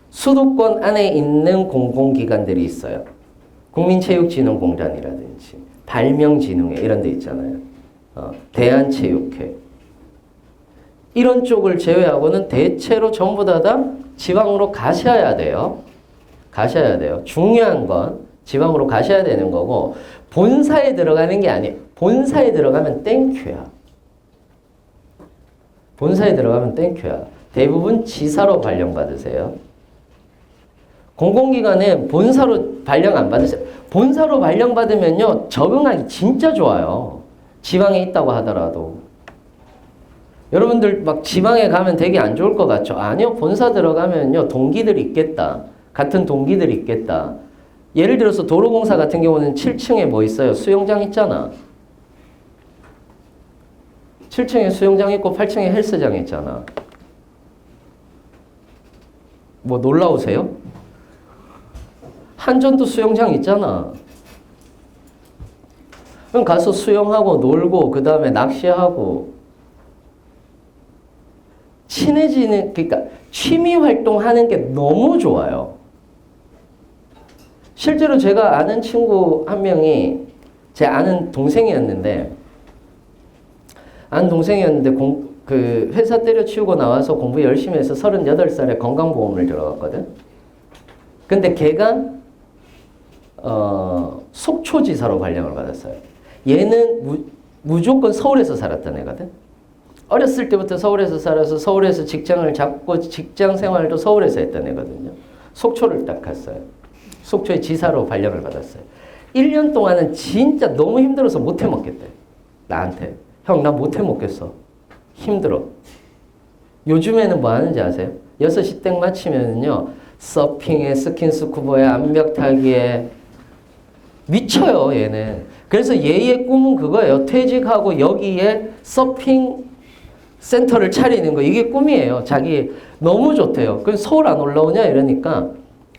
수도권 안에 있는 공공기관들이 있어요. 국민체육진흥공단이라든지 발명진흥회 이런 데 있잖아요. 대한체육회 이런 쪽을 제외하고는 대체로 전부 다 지방으로 가셔야 돼요. 가셔야 돼요. 중요한 건 지방으로 가셔야 되는 거고 본사에 들어가는 게 아니에요. 본사에 들어가면 땡큐야. 본사에 들어가면 땡큐야. 대부분 지사로 발령받으세요. 공공기관에 본사로 발령 안 받으세요. 본사로 발령받으면요. 적응하기 진짜 좋아요. 지방에 있다고 하더라도. 여러분들 막 지방에 가면 되게 안 좋을 것 같죠? 아니요. 본사 들어가면요. 동기들이 있겠다. 같은 동기들이 있겠다. 예를 들어서 도로공사 같은 경우는 7층에 뭐 있어요? 수영장 있잖아. 7층에 수영장 있고 8층에 헬스장 있잖아. 뭐 놀라우세요? 한전도 수영장 있잖아. 그럼 가서 수영하고 놀고 그 다음에 낚시하고 친해지는 그러니까 취미 활동하는 게 너무 좋아요. 실제로 제가 아는 친구 한 명이 제 아는 동생이었는데 그 회사 때려치우고 나와서 공부 열심히 해서 38살에 건강보험을 들어갔거든. 근데 걔가 속초지사로 발령을 받았어요. 얘는 무조건 서울에서 살았던 애거든. 어렸을 때부터 서울에서 살아서 서울에서 직장을 잡고 직장 생활도 서울에서 했던 애거든요. 속초를 딱 갔어요. 속초의 지사로 발령을 받았어요. 1년 동안은 진짜 너무 힘들어서 못 해먹겠대. 나한테. 형, 나 못 해먹겠어. 힘들어. 요즘에는 뭐 하는지 아세요? 6시 땡 마치면요. 서핑에, 스킨스쿠버에, 암벽 타기에 미쳐요, 얘는. 그래서 얘의 꿈은 그거예요. 퇴직하고 여기에 서핑 센터를 차리는 거. 이게 꿈이에요. 자기 너무 좋대요. 그래서 서울 안 올라오냐? 이러니까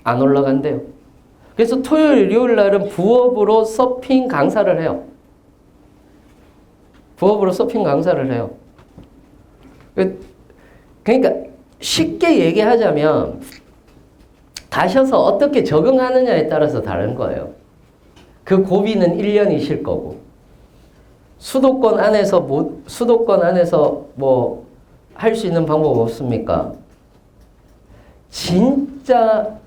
안 올라간대요. 그래서 토요일, 일요일 날은 부업으로 서핑 강사를 해요. 부업으로 서핑 강사를 해요. 그러니까 쉽게 얘기하자면 가셔서 어떻게 적응하느냐에 따라서 다른 거예요. 그 고비는 1년이실 거고 수도권 안에서 뭐 할 수 있는 방법 없습니까? 진짜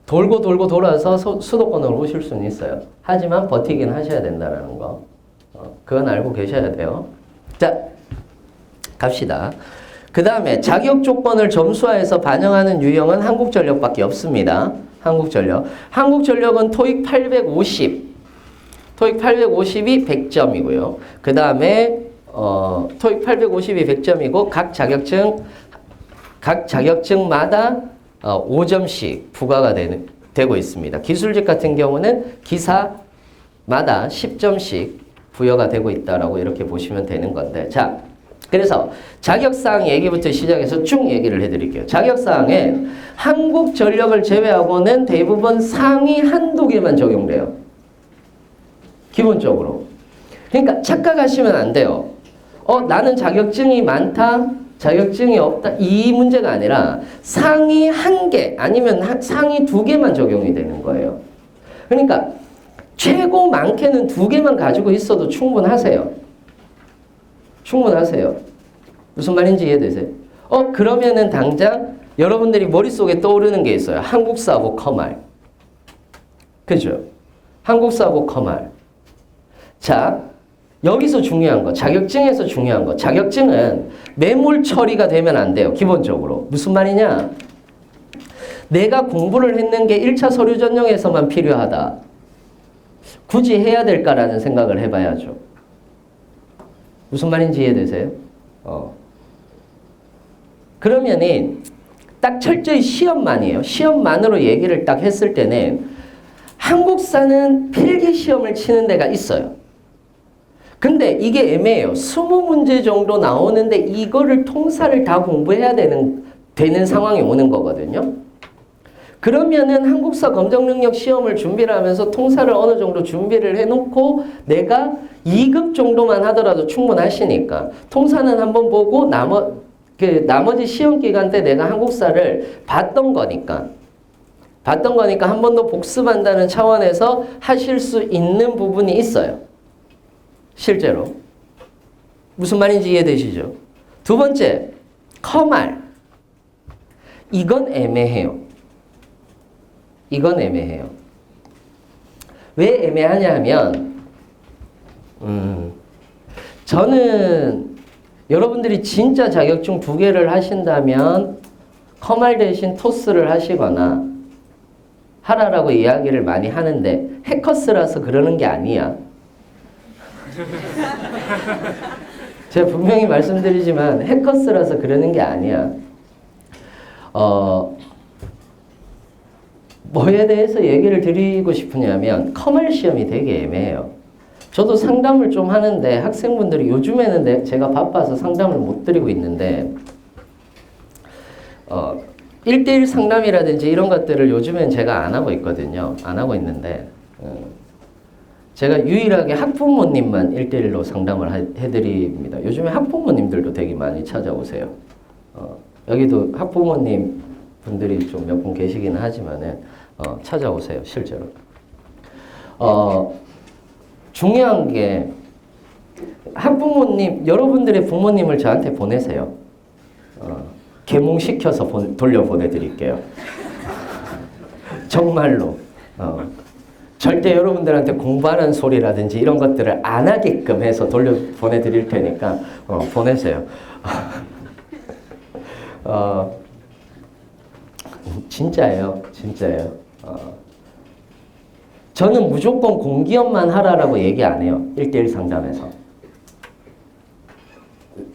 돌고 돌아서 수도권으로 오실 수는 있어요. 하지만 버티긴 하셔야 된다는 거. 그건 알고 계셔야 돼요. 자, 갑시다. 그 다음에 자격 조건을 점수화해서 반영하는 유형은 한국전력밖에 없습니다. 한국전력은 토익 850. 토익 850이 100점이고요. 그 다음에 토익 850이 100점이고 각 자격증마다 5점씩 부과가 되고 있습니다. 기술직 같은 경우는 기사마다 10점씩 부여가 되고 있다라고 이렇게 보시면 되는 건데, 자, 그래서 자격사항 얘기부터 시작해서 쭉 얘기를 해드릴게요. 자격사항에 한국전력을 제외하고는 대부분 상위 한두 개만 적용돼요. 기본적으로. 그러니까 착각하시면 안 돼요. 나는 자격증이 많다, 자격증이 없다, 이 문제가 아니라 상위 한 개 아니면 상위 두 개만 적용이 되는 거예요. 그러니까 최고 많게는 두 개만 가지고 있어도 충분하세요. 충분하세요. 무슨 말인지 이해되세요? 그러면은 당장 여러분들이 머릿속에 떠오르는 게 있어요. 한국사하고 커말. 그죠? 한국사하고 커말. 자, 여기서 중요한 거, 자격증에서 중요한 거. 자격증은 매몰 처리가 되면 안 돼요. 기본적으로. 무슨 말이냐? 내가 공부를 했는 게 1차 서류 전형에서만 필요하다. 굳이 해야 될까라는 생각을 해봐야죠. 무슨 말인지 이해되세요? 그러면은 딱 철저히 시험만이에요. 시험만으로 얘기를 딱 했을 때는 한국사는 필기 시험을 치는 데가 있어요. 근데 이게 애매해요. 20문제 정도 나오는데 이거를 통사를 다 공부해야 되는 상황이 오는 거거든요. 그러면은 한국사 검정능력 시험을 준비를 하면서 통사를 어느 정도 준비를 해놓고 내가 2급 정도만 하더라도 충분하시니까 통사는 한번 보고 나머지 시험 기간 때 내가 한국사를 봤던 거니까 한 번 더 복습한다는 차원에서 하실 수 있는 부분이 있어요. 실제로. 무슨 말인지 이해되시죠? 두 번째, 커말. 이건 애매해요. 이건 애매해요. 왜 애매하냐 하면 저는 여러분들이 진짜 자격증 2개를 하신다면 커말 대신 토스를 하시거나 하라라고 이야기를 많이 하는데 해커스라서 그러는 게 아니야. 제가 분명히 말씀드리지만 해커스라서 그러는 게 아니야. 뭐에 대해서 얘기를 드리고 싶으냐면 커말 시험이 되게 애매해요. 저도 상담을 좀 하는데 학생분들이 요즘에는 제가 바빠서 상담을 못 드리고 있는데 1대1 상담이라든지 이런 것들을 요즘엔 제가 안 하고 있거든요. 안 하고 있는데 제가 유일하게 학부모님만 1대1로 상담을 해드립니다. 요즘에 학부모님들도 되게 많이 찾아오세요. 여기도 학부모님 분들이 좀 몇 분 계시기는 하지만은 찾아오세요. 실제로. 중요한 게 학부모님, 여러분들의 부모님을 저한테 보내세요. 계몽시켜서 돌려보내드릴게요. 정말로. 절대 여러분들한테 공부하는 소리라든지 이런 것들을 안 하게끔 해서 돌려보내드릴 테니까 보내세요. 진짜예요. 진짜예요. 저는 무조건 공기업만 하라라고 얘기 안 해요. 1대1 상담에서.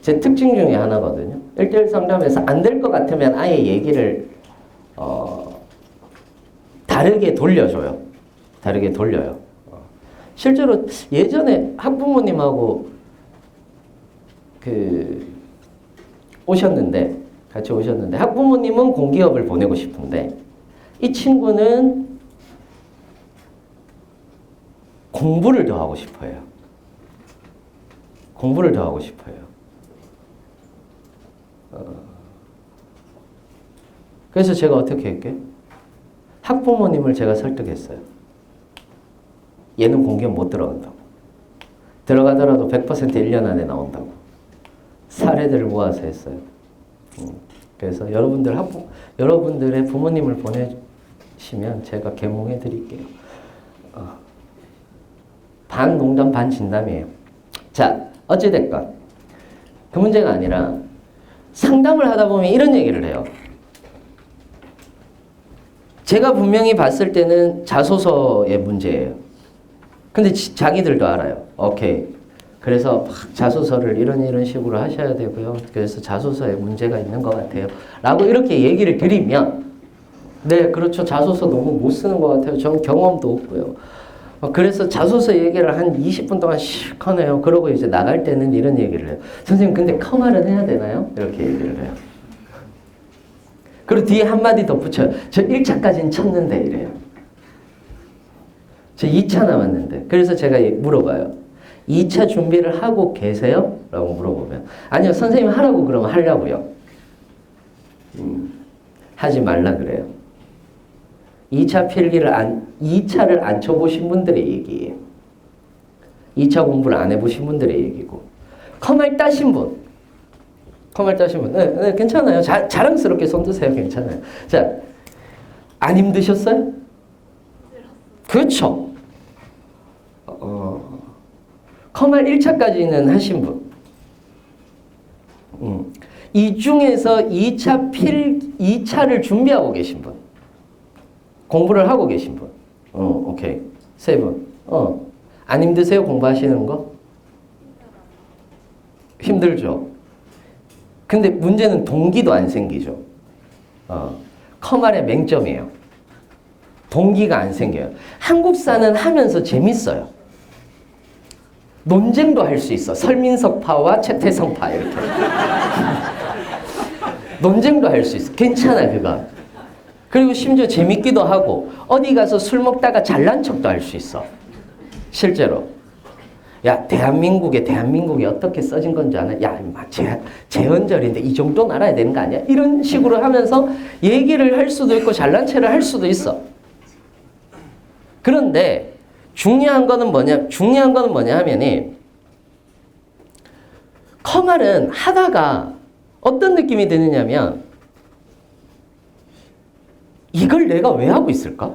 제 특징 중에 하나거든요. 1대1 상담에서 안 될 것 같으면 아예 얘기를 다르게 돌려줘요. 다르게 돌려요. 실제로 예전에 학부모님하고 같이 오셨는데 학부모님은 공기업을 보내고 싶은데 이 친구는 공부를 더 하고 싶어요. 공부를 더 하고 싶어요. 그래서 제가 어떻게 할게? 학부모님을 제가 설득했어요. 얘는 공기업 못 들어간다고. 들어가더라도 100% 1년 안에 나온다고. 사례들을 모아서 했어요. 그래서 여러분들의 부모님을 보내시면 제가 계몽해 드릴게요. 반 농담 반 진담이에요. 자, 어찌됐건 그 문제가 아니라 상담을 하다 보면 이런 얘기를 해요. 제가 분명히 봤을 때는 자소서의 문제예요. 근데 자기들도 알아요. 오케이. 그래서 자소서를 이런 식으로 하셔야 되고요. 그래서 자소서에 문제가 있는 것 같아요. 라고 이렇게 얘기를 드리면 네, 그렇죠. 자소서 너무 못 쓰는 것 같아요. 전 경험도 없고요. 그래서 자소서 얘기를 한 20분 동안 실컷 해요. 그러고 이제 나갈 때는 이런 얘기를 해요. 선생님, 근데 커말은 해야 되나요? 이렇게 얘기를 해요. 그리고 뒤에 한마디 덧붙여요. 저 1차까지는 쳤는데 이래요. 저 2차 남았는데. 그래서 제가 물어봐요. 2차 준비를 하고 계세요? 라고 물어보면 아니요, 선생님 하라고 그러면 하려고요. 하지 말라 그래요. 2차 필기를 2차를 안 쳐보신 분들의 얘기예요. 2차 공부를 안 해보신 분들의 얘기고. 커말 따신 분. 커말 따신 분. 네, 괜찮아요. 자랑스럽게 손 드세요. 괜찮아요. 자, 안 힘드셨어요? 그렇죠. 커말 1차까지는 하신 분. 이 중에서 2차를 준비하고 계신 분. 공부를 하고 계신 분. 오케이. 3분. 안 힘드세요? 공부하시는 거? 힘들죠. 근데 문제는 동기도 안 생기죠. 커말의 맹점이에요. 동기가 안 생겨요. 한국사는 하면서 재밌어요. 논쟁도 할 수 있어. 설민석파와 최태성파 이렇게. 논쟁도 할 수 있어. 괜찮아 그거. 그리고 심지어 재밌기도 하고 어디 가서 술 먹다가 잘난 척도 할 수 있어. 실제로. 야, 대한민국이 어떻게 써진 건지 아나? 야, 임마, 재헌절인데 이 정도는 알아야 되는 거 아니야? 이런 식으로 하면서 얘기를 할 수도 있고 잘난 체를 할 수도 있어. 그런데 중요한 거는 뭐냐 하면은 커말은 하다가 어떤 느낌이 드느냐면 이걸 내가 왜 하고 있을까?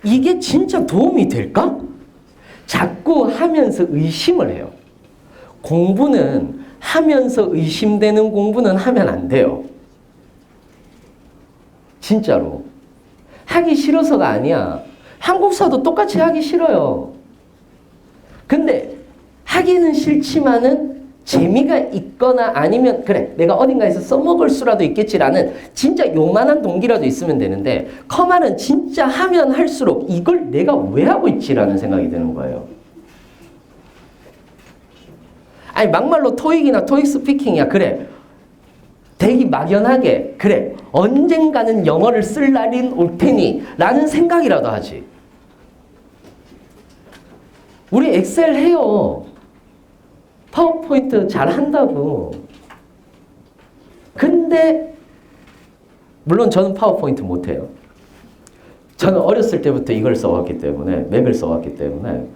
이게 진짜 도움이 될까? 자꾸 하면서 의심을 해요. 공부는 하면서 의심되는 공부는 하면 안 돼요. 진짜로. 하기 싫어서가 아니야. 한국사도 똑같이 하기 싫어요. 근데 하기는 싫지만은 재미가 있거나 아니면 그래 내가 어딘가에서 써먹을 수라도 있겠지라는 진짜 요만한 동기라도 있으면 되는데 커말은 진짜 하면 할수록 이걸 내가 왜 하고 있지라는 생각이 드는 거예요. 아니 막말로 토익이나 토익 스피킹이야. 그래 되게 막연하게 그래 언젠가는 영어를 쓸 날이 올 테니 라는 생각이라도 하지. 우리 엑셀 해요. 파워포인트 잘 한다고. 근데 물론 저는 파워포인트 못해요. 저는 어렸을 때부터 이걸 써왔기 때문에 맥을 써왔기 때문에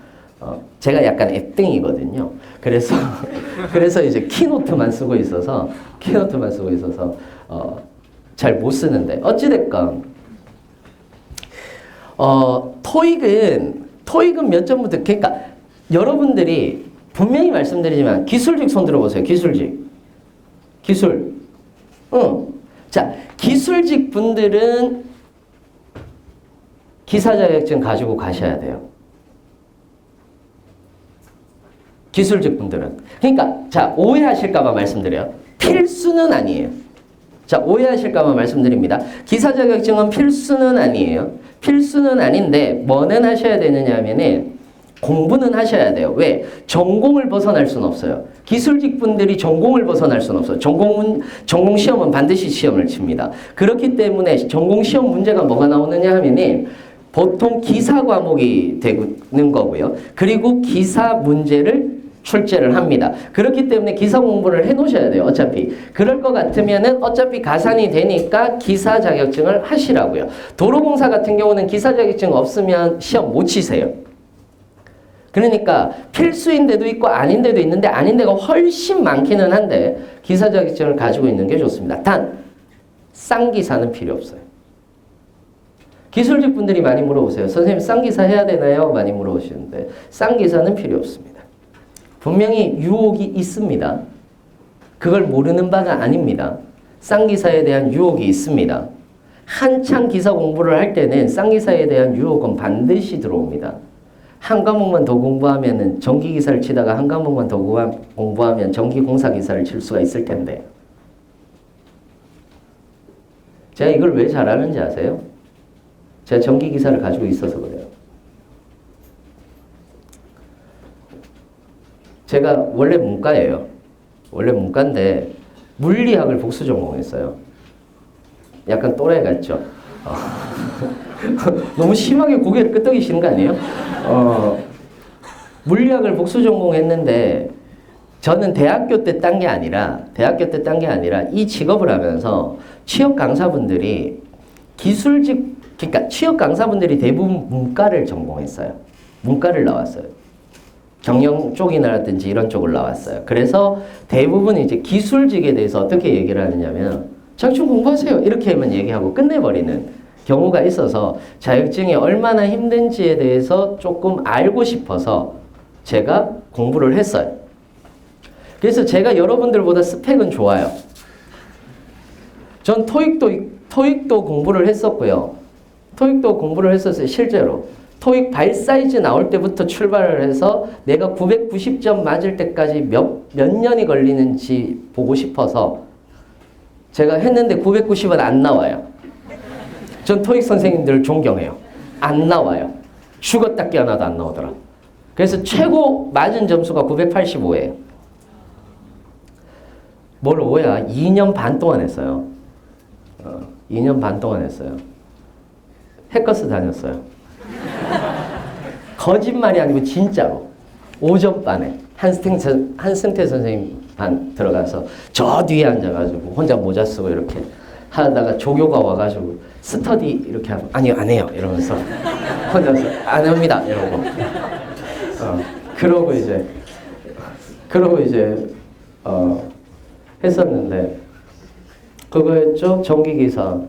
제가 약간 액땡이거든요. 그래서 이제 키노트만 쓰고 있어서 잘 못 쓰는데 어찌됐건 토익은 몇 점부터 그러니까 여러분들이 분명히 말씀드리지만 기술직 손 들어보세요. 기술. 자, 기술직 분들은 기사 자격증 가지고 가셔야 돼요. 기술직 분들은. 그러니까 자, 오해하실까봐 말씀드려요. 필수는 아니에요. 자, 오해하실까봐 말씀드립니다. 기사 자격증은 필수는 아니에요. 필수는 아닌데 뭐는 하셔야 되느냐 하면은 공부는 하셔야 돼요. 왜? 전공을 벗어날 수는 없어요. 기술직 분들이 전공을 벗어날 수는 없어요. 전공 시험은 반드시 시험을 칩니다. 그렇기 때문에 전공 시험 문제가 뭐가 나오느냐 하면은 보통 기사 과목이 되는 거고요. 그리고 기사 문제를 출제를 합니다. 그렇기 때문에 기사 공부를 해 놓으셔야 돼요. 어차피. 그럴 것 같으면은 어차피 가산이 되니까 기사 자격증을 하시라고요. 도로공사 같은 경우는 기사 자격증 없으면 시험 못 치세요. 그러니까 필수인 데도 있고 아닌 데도 있는데 아닌 데가 훨씬 많기는 한데 기사 자격증을 가지고 있는 게 좋습니다. 단, 쌍기사는 필요 없어요. 기술직 분들이 많이 물어보세요. 선생님 쌍기사 해야 되나요? 많이 물어보시는데 쌍기사는 필요 없습니다. 분명히 유혹이 있습니다. 그걸 모르는 바가 아닙니다. 쌍기사에 대한 유혹이 있습니다. 한창 기사 공부를 할 때는 쌍기사에 대한 유혹은 반드시 들어옵니다. 한 과목만 더 공부하면 전기기사를 치다가 한 과목만 더 공부하면 전기공사기사를 칠 수가 있을 텐데 제가 이걸 왜 잘하는지 아세요? 제가 전기기사를 가지고 있어서 그래요. 제가 원래 문과예요. 원래 문과인데 물리학을 복수 전공했어요. 약간 또래 같죠? 너무 심하게 고개를 끄덕이시는 거 아니에요? 물리학을 복수 전공했는데 저는 대학교 때 딴 게 아니라 이 직업을 하면서 취업 강사분들이 그러니까 취업 강사분들이 대부분 문과를 전공했어요. 문과를 나왔어요. 경영 쪽이라든지 이런 쪽을 나왔어요. 그래서 대부분 이제 기술직에 대해서 어떻게 얘기를 하느냐면 자격증 공부하세요. 이렇게만 얘기하고 끝내버리는 경우가 있어서 자격증이 얼마나 힘든지에 대해서 조금 알고 싶어서 제가 공부를 했어요. 그래서 제가 여러분들보다 스펙은 좋아요. 전 토익도 공부를 했었고요. 토익도 공부를 했었어요. 실제로. 토익 발 사이즈 나올 때부터 출발을 해서 내가 990점 맞을 때까지 몇 년이 걸리는지 보고 싶어서 제가 했는데 990은 안 나와요. 전 토익 선생님들 존경해요. 안 나와요. 죽었다 깨어나도 안 나오더라. 그래서 최고 맞은 점수가 985예요. 뭘 5야? 2년 반 동안 했어요. 2년 반 동안 했어요. 해커스 다녔어요. 거짓말이 아니고 진짜로. 5점 반에 한승태 선생님 반 들어가서 저 뒤에 앉아가지고 혼자 모자 쓰고 이렇게 하다가 조교가 와가지고 스터디 이렇게 하면 아니요 안 해요 이러면서 혼자서 안 합니다 이러고 그러고 이제 했었는데 그거였죠. 전기기사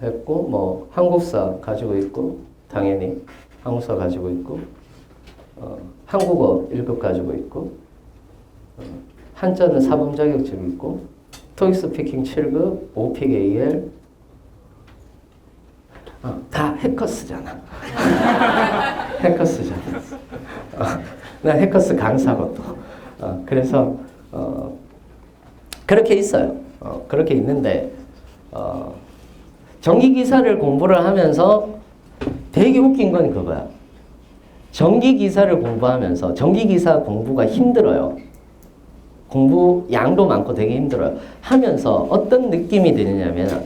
했고 뭐 한국사 가지고 있고 당연히 한국사 가지고 있고 한국어 1급 가지고 있고 한자는 사범 자격증 있고 토익 스피킹 7급, 오픽 AL 다 해커스잖아. 해커스잖아. 나 해커스 강사고 또. 그래서 그렇게 있어요. 그렇게 있는데 전기기사를 공부를 하면서 되게 웃긴 건 그거야. 전기기사를 공부하면서 전기기사 공부가 힘들어요. 공부 양도 많고 되게 힘들어요. 하면서 어떤 느낌이 드느냐면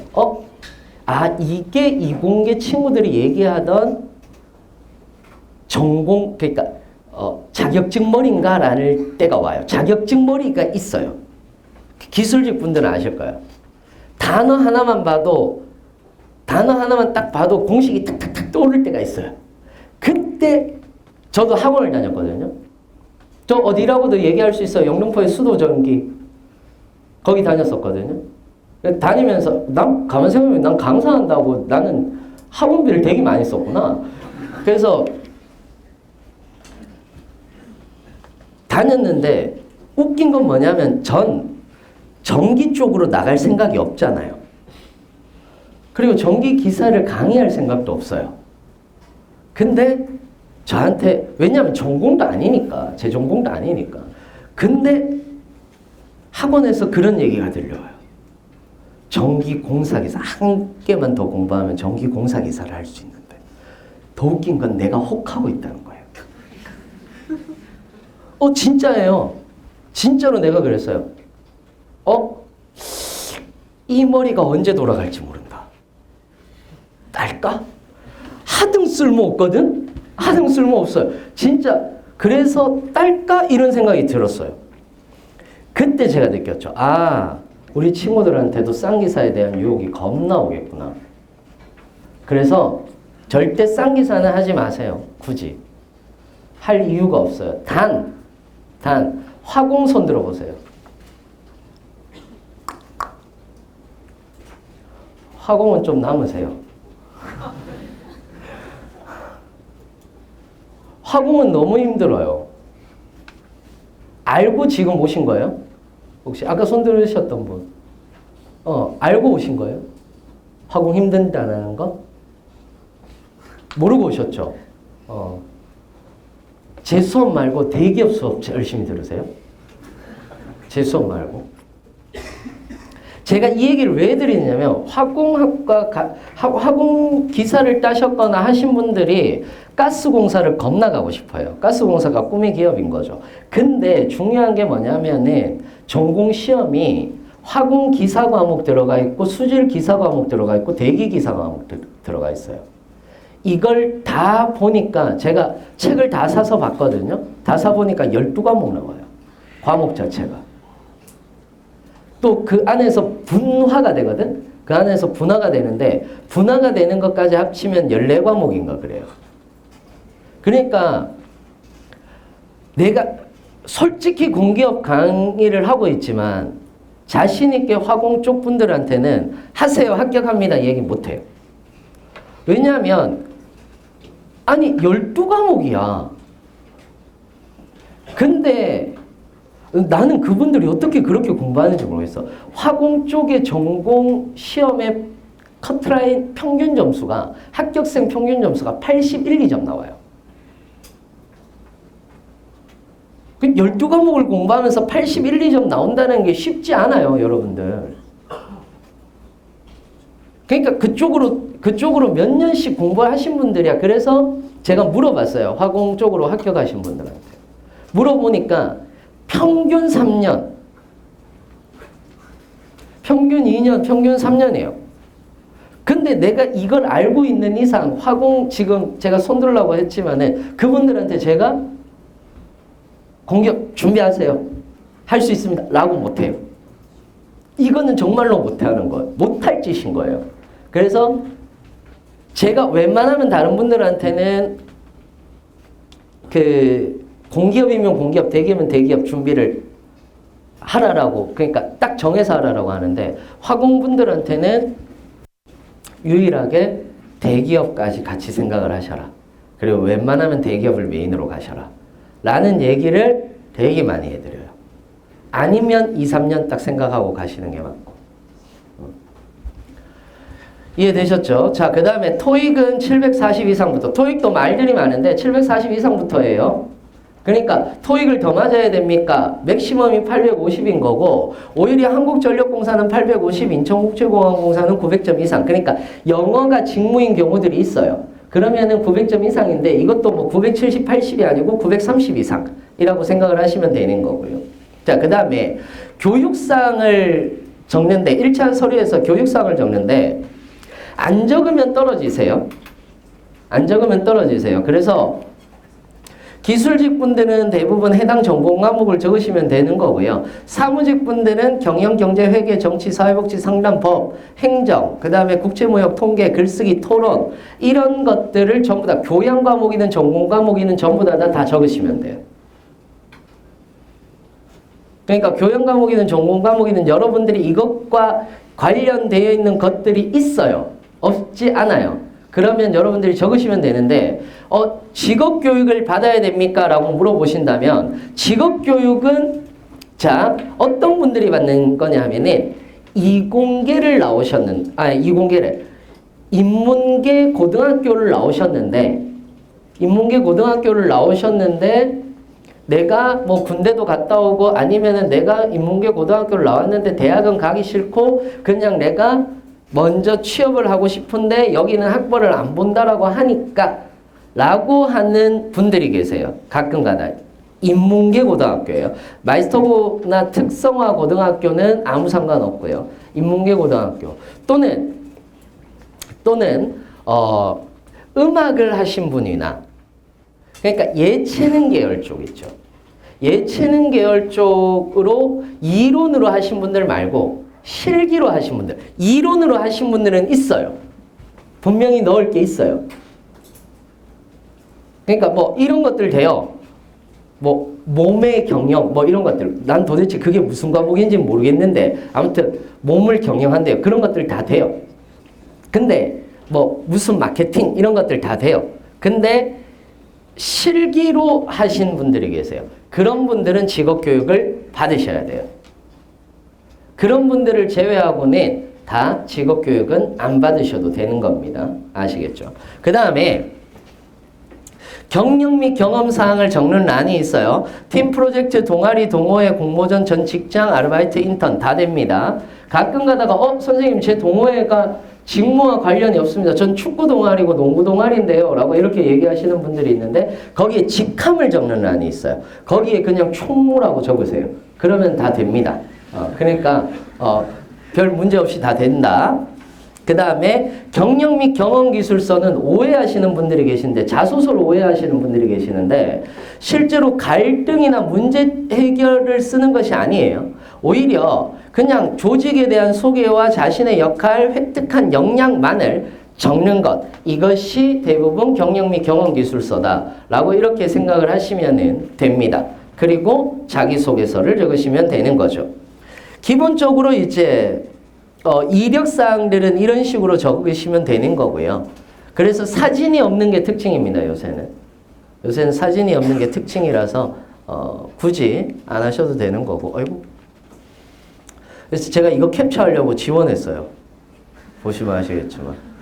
이게 이공계 친구들이 얘기하던 전공 그러니까 자격증 머리인가 라는 때가 와요. 자격증 머리가 있어요. 기술직 분들은 아실 거예요. 단어 하나만 딱 봐도 공식이 탁탁탁 떠오를 때가 있어요. 그때 저도 학원을 다녔거든요. 저 어디라고도 얘기할 수 있어요. 영등포의 수도전기 거기 다녔었거든요. 다니면서 가만 생각해보면 난 강사한다고 나는 학원비를 되게 많이 썼구나. 그래서 다녔는데 웃긴 건 뭐냐면 전기 쪽으로 나갈 생각이 없잖아요. 그리고 전기 기사를 강의할 생각도 없어요. 근데 저한테 왜냐하면 전공도 아니니까 제 전공도 아니니까 근데 학원에서 그런 얘기가 들려와요. 전기공사기사 한 개만 더 공부하면 전기공사기사를 할 수 있는데 더 웃긴 건 내가 혹하고 있다는 거예요. 진짜예요. 진짜로 내가 그랬어요. 이 머리가 언제 돌아갈지 모른다. 딸까? 하등 쓸모없거든? 하등 쓸모없어요. 진짜 그래서 딸까? 이런 생각이 들었어요. 그때 제가 느꼈죠. 우리 친구들한테도 쌍기사에 대한 유혹이 겁나 오겠구나. 그래서 절대 쌍기사는 하지 마세요. 굳이. 할 이유가 없어요. 단 화공 손 들어보세요. 화공은 좀 남으세요. 화공은 너무 힘들어요. 알고 지금 오신 거예요? 혹시 아까 손 들으셨던 분? 알고 오신 거예요? 화공 힘든다는 거? 모르고 오셨죠? 제 수업 말고 대기업 수업 열심히 들으세요. 제 수업 말고. 제가 이 얘기를 왜 드리냐면 화공 기사를 따셨거나 하신 분들이 가스공사를 겁나 가고 싶어요. 가스공사가 꿈의 기업인 거죠. 근데 중요한 게 뭐냐면은 전공 시험이 화공 기사 과목 들어가 있고 수질 기사 과목 들어가 있고 대기 기사 과목 들어가 있어요. 이걸 다 보니까 제가 책을 다 사서 봤거든요. 다 사보니까 12과목 나와요. 과목 자체가. 또 그 안에서 분화가 되거든. 그 안에서 분화가 되는데 분화가 되는 것까지 합치면 14과목인가 그래요. 그러니까 내가 솔직히 공기업 강의를 하고 있지만 자신 있게 화공 쪽 분들한테는 하세요, 합격합니다 얘기 못해요. 왜냐하면 아니 12과목이야. 근데 나는 그분들이 어떻게 그렇게 공부하는지 모르겠어. 화공 쪽의 전공 시험의 커트라인 평균 점수가 합격생 평균 점수가 81, 2점 나와요. 12과목을 공부하면서 81, 2점 나온다는 게 쉽지 않아요, 여러분들. 그러니까 그쪽으로 몇 년씩 공부하신 분들이야. 그래서 제가 물어봤어요. 화공 쪽으로 합격하신 분들한테. 물어보니까 평균 3년, 평균 2년, 평균 3년이에요. 근데 내가 이걸 알고 있는 이상 화공 지금 제가 손들라고 했지만은 그분들한테 제가 공격 준비하세요. 할 수 있습니다. 라고 못해요. 이거는 정말로 못하는 거예요. 못할 짓인 거예요. 그래서 제가 웬만하면 다른 분들한테는 공기업이면 공기업, 대기업이면 대기업 준비를 하라라고, 그러니까 딱 정해서 하라라고 하는데 화공분들한테는 유일하게 대기업까지 같이 생각을 하셔라. 그리고 웬만하면 대기업을 메인으로 가셔라. 라는 얘기를 되게 많이 해드려요. 아니면 2, 3년 딱 생각하고 가시는 게 맞고. 이해되셨죠? 자, 그 다음에 토익은 740 이상부터. 토익도 말들이 많은데 740 이상부터예요. 그러니까 토익을 더 맞아야 됩니까? 맥시멈이 850인 거고 오히려 한국전력공사는 850, 인천국제공항공사는 900점 이상. 그러니까 영어가 직무인 경우들이 있어요. 그러면은 900점 이상인데 이것도 뭐 970, 80이 아니고 930 이상이라고 생각을 하시면 되는 거고요. 자, 그 다음에 교육사항을 적는데 1차 서류에서 교육사항을 적는데 안 적으면 떨어지세요. 안 적으면 떨어지세요. 그래서 기술직 분들은 대부분 해당 전공 과목을 적으시면 되는 거고요. 사무직 분들은 경영, 경제, 회계, 정치, 사회복지, 상담, 법, 행정, 그 다음에 국제무역, 통계, 글쓰기, 토론 이런 것들을 전부 다 교양 과목이든 전공 과목이든 전부 다 적으시면 돼요. 그러니까 교양 과목이든 전공 과목이든 여러분들이 이것과 관련되어 있는 것들이 있어요. 없지 않아요. 그러면 여러분들이 적으시면 되는데 직업교육을 받아야 됩니까? 라고 물어보신다면 직업교육은 자 어떤 분들이 받는 거냐 하면은 이공계를 인문계 고등학교를 나오셨는데 내가 뭐 군대도 갔다 오고 아니면은 내가 인문계 고등학교를 나왔는데 대학은 가기 싫고 그냥 내가 먼저 취업을 하고 싶은데 여기는 학벌을 안 본다라고 하니까 라고 하는 분들이 계세요. 가끔가다. 인문계 고등학교예요. 마이스터고나 특성화 고등학교는 아무 상관없고요. 인문계 고등학교 또는 음악을 하신 분이나 그러니까 예체능 계열 쪽 있죠. 예체능 계열 쪽으로 이론으로 하신 분들 말고 실기로 하신 분들, 이론으로 하신 분들은 있어요. 분명히 넣을 게 있어요. 그러니까 뭐 이런 것들 돼요. 뭐 몸의 경영 뭐 이런 것들. 난 도대체 그게 무슨 과목인지 모르겠는데 아무튼 몸을 경영한대요. 그런 것들 다 돼요. 근데 뭐 무슨 마케팅 이런 것들 다 돼요. 근데 실기로 하신 분들이 계세요. 그런 분들은 직업교육을 받으셔야 돼요. 그런 분들을 제외하고는 다 직업교육은 안 받으셔도 되는 겁니다. 아시겠죠? 그 다음에 경력 및 경험 사항을 적는 란이 있어요. 팀 프로젝트, 동아리, 동호회, 공모전, 전 직장, 아르바이트, 인턴 다 됩니다. 가끔 가다가 선생님 제 동호회가 직무와 관련이 없습니다. 전 축구 동아리고 농구 동아리인데요. 라고 이렇게 얘기하시는 분들이 있는데 거기에 직함을 적는 란이 있어요. 거기에 그냥 총무라고 적으세요. 그러면 다 됩니다. 그러니까 별 문제 없이 다 된다. 그 다음에 경력 및 경험 기술서는 오해하시는 분들이 계신데 자소서를 오해하시는 분들이 계시는데 실제로 갈등이나 문제 해결을 쓰는 것이 아니에요. 오히려 그냥 조직에 대한 소개와 자신의 역할, 획득한 역량만을 적는 것. 이것이 대부분 경력 및 경험 기술서다라고 이렇게 생각을 하시면 됩니다. 그리고 자기소개서를 적으시면 되는 거죠. 기본적으로 이제 이력사항들은 이런 식으로 적으시면 되는 거고요. 그래서 사진이 없는 게 특징입니다. 요새는 사진이 없는 게 특징이라서 굳이 안 하셔도 되는 거고. 아이고. 그래서 제가 이거 캡처하려고 지원했어요. 보시면 아시겠지만.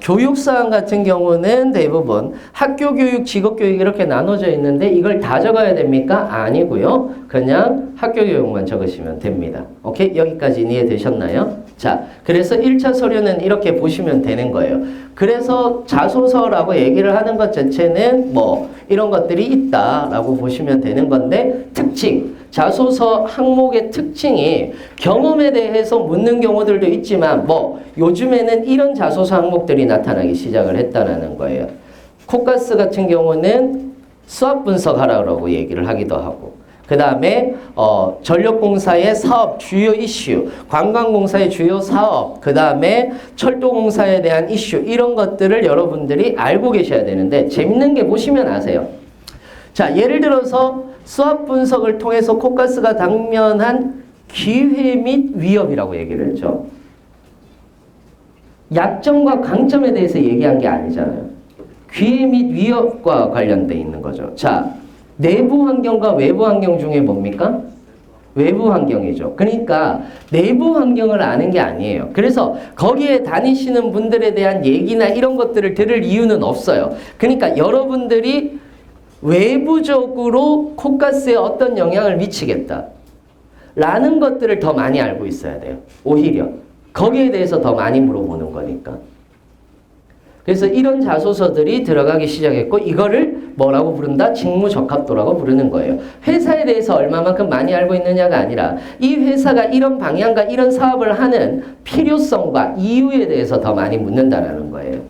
교육사항 같은 경우는 대부분 학교교육, 직업교육 이렇게 나눠져 있는데 이걸 다 적어야 됩니까? 아니고요. 그냥 학교교육만 적으시면 됩니다. 오케이? 여기까지 이해되셨나요? 자, 그래서 1차 서류는 이렇게 보시면 되는 거예요. 그래서 자소서라고 얘기를 하는 것 자체는 뭐 이런 것들이 있다라고 보시면 되는 건데 특징, 자소서 항목의 특징이 경험에 대해서 묻는 경우들도 있지만 뭐 요즘에는 이런 자소서 항목들이 나타나기 시작을 했다는 거예요. 코카스 같은 경우는 수학 분석하라고 얘기를 하기도 하고 그 다음에 전력공사의 사업 주요 이슈, 관광공사의 주요 사업, 그 다음에 철도공사에 대한 이슈 이런 것들을 여러분들이 알고 계셔야 되는데 재밌는 게 보시면 아세요. 자, 예를 들어서 수학 분석을 통해서 코카스가 당면한 기회 및 위협이라고 얘기를 했죠. 약점과 강점에 대해서 얘기한 게 아니잖아요. 기회 및 위협과 관련돼 있는 거죠. 자, 내부 환경과 외부 환경 중에 뭡니까? 외부 환경이죠. 그러니까 내부 환경을 아는 게 아니에요. 그래서 거기에 다니시는 분들에 대한 얘기나 이런 것들을 들을 이유는 없어요. 그러니까 여러분들이 외부적으로 코카스에 어떤 영향을 미치겠다 라는 것들을 더 많이 알고 있어야 돼요. 오히려 거기에 대해서 더 많이 물어보는 거니까. 그래서 이런 자소서들이 들어가기 시작했고 이거를 뭐라고 부른다? 직무적합도라고 부르는 거예요. 회사에 대해서 얼마만큼 많이 알고 있느냐가 아니라 이 회사가 이런 방향과 이런 사업을 하는 필요성과 이유에 대해서 더 많이 묻는다는 거예요.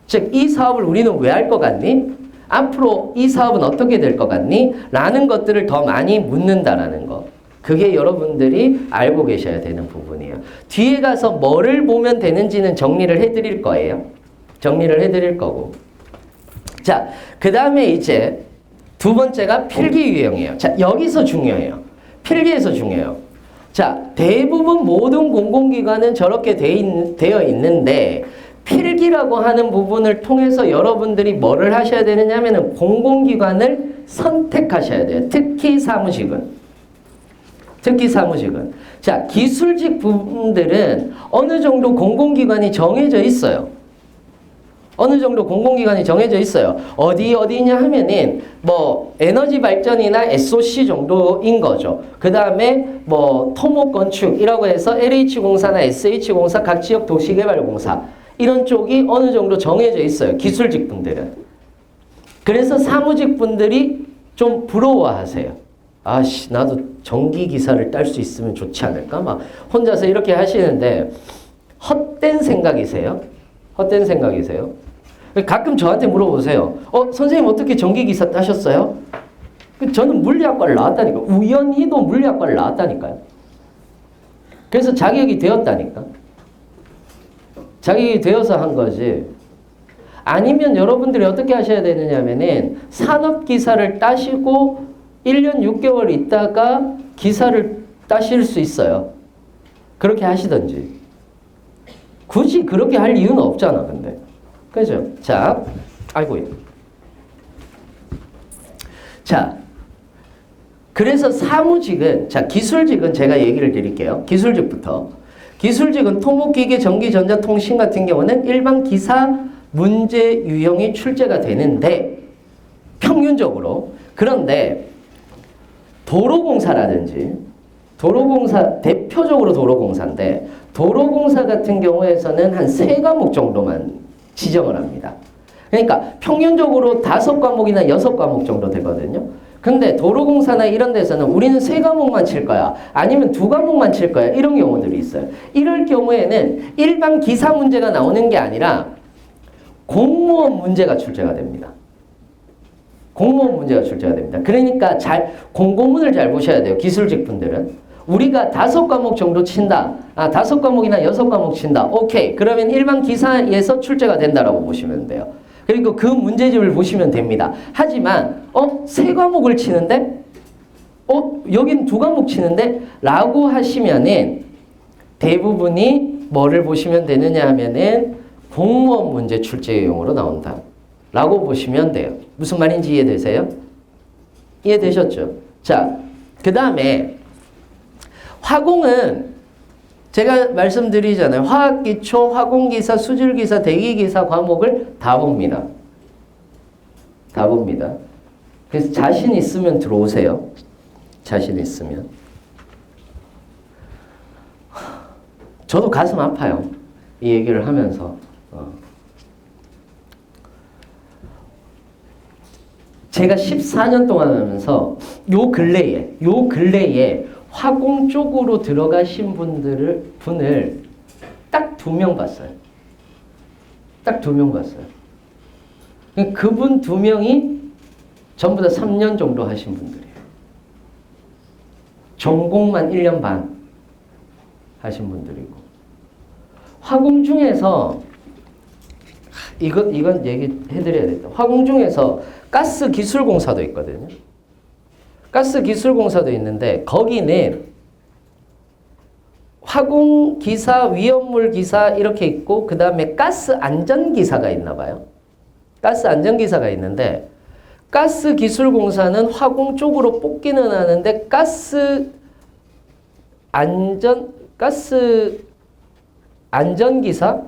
즉, 이 사업을 우리는 왜 할 것 같니? 앞으로 이 사업은 어떻게 될 것 같니? 라는 것들을 더 많이 묻는다라는 거. 그게 여러분들이 알고 계셔야 되는 부분이에요. 뒤에 가서 뭐를 보면 되는지는 정리를 해드릴 거예요. 정리를 해드릴 거고. 자, 그 다음에 이제 두 번째가 필기 유형이에요. 자, 여기서 중요해요. 필기에서 중요해요. 자, 대부분 모든 공공기관은 저렇게 되어 있는데 필기라고 하는 부분을 통해서 여러분들이 뭐를 하셔야 되느냐 하면은 공공기관을 선택하셔야 돼요. 특히 사무직은. 자, 기술직 부분들은 어느 정도 공공기관이 정해져 있어요. 어느 정도 공공기관이 정해져 있어요. 어디냐 하면은 뭐 에너지 발전이나 SOC 정도인 거죠. 그 다음에 뭐 토목건축이라고 해서 LH공사나 SH공사, 각 지역 도시개발공사 이런 쪽이 어느 정도 정해져 있어요. 기술직 분들은. 그래서 사무직 분들이 좀 부러워하세요. 아씨, 나도 전기기사를 딸 수 있으면 좋지 않을까? 막 혼자서 이렇게 하시는데 헛된 생각이세요? 헛된 생각이세요? 가끔 저한테 물어보세요. 선생님 어떻게 전기기사 따셨어요? 저는 물리학과를 나왔다니까. 우연히도 물리학과를 나왔다니까요. 그래서 자격이 되었다니까. 자격이 되어서 한 거지. 아니면 여러분들이 어떻게 하셔야 되느냐 하면은 산업기사를 따시고 1년 6개월 있다가 기사를 따실 수 있어요. 그렇게 하시던지. 굳이 그렇게 할 이유는 없잖아, 근데. 그죠? 자, 아이고요. 자, 그래서 사무직은, 자, 기술직은 제가 얘기를 드릴게요. 기술직부터. 기술직은 토목기계, 전기, 전자, 통신 같은 경우는 일반 기사 문제 유형이 출제가 되는데 평균적으로 그런데 도로공사라든지 대표적으로 도로공사인데 도로공사 같은 경우에서는 한 3과목 정도만 지정을 합니다. 그러니까 평균적으로 5과목이나 6과목 정도 되거든요. 근데 도로공사나 이런 데서는 우리는 3과목만 칠 거야. 아니면 2과목만 칠 거야. 이런 경우들이 있어요. 이럴 경우에는 일반 기사 문제가 나오는 게 아니라 공무원 문제가 출제가 됩니다. 공무원 문제가 출제가 됩니다. 그러니까 공고문을 잘 보셔야 돼요. 기술직 분들은. 우리가 5과목 정도 친다. 5과목이나 6과목 친다. 오케이. 그러면 일반 기사에서 출제가 된다라고 보시면 돼요. 그리고 그 문제집을 보시면 됩니다. 하지만 3과목을 치는데 여긴 2과목 치는데 라고 하시면은 대부분이 뭐를 보시면 되느냐 하면은 공무원 문제 출제용으로 나온다 라고 보시면 돼요. 무슨 말인지 이해되세요? 이해되셨죠? 자, 그 다음에 화공은 제가 말씀드리잖아요. 화학기초, 화공기사, 수질기사, 대기기사 과목을 다 봅니다. 다 봅니다. 그래서 자신 있으면 들어오세요. 자신 있으면. 저도 가슴 아파요. 이 얘기를 하면서. 제가 14년 동안 하면서 요 근래에 화공 쪽으로 들어가신 분을 딱 2명 봤어요. 딱 2명 봤어요. 그분 2명이 전부 다 3년 정도 하신 분들이에요. 전공만 1년 반 하신 분들이고. 화공 중에서 이건 얘기해드려야겠다. 화공 중에서 가스기술공사도 있거든요. 가스기술공사도 있는데 거기는 화공기사, 위험물기사 이렇게 있고 그 다음에 가스안전기사가 있나 봐요. 가스안전기사가 있는데 가스기술공사는 화공 쪽으로 뽑기는 하는데 가스안전기사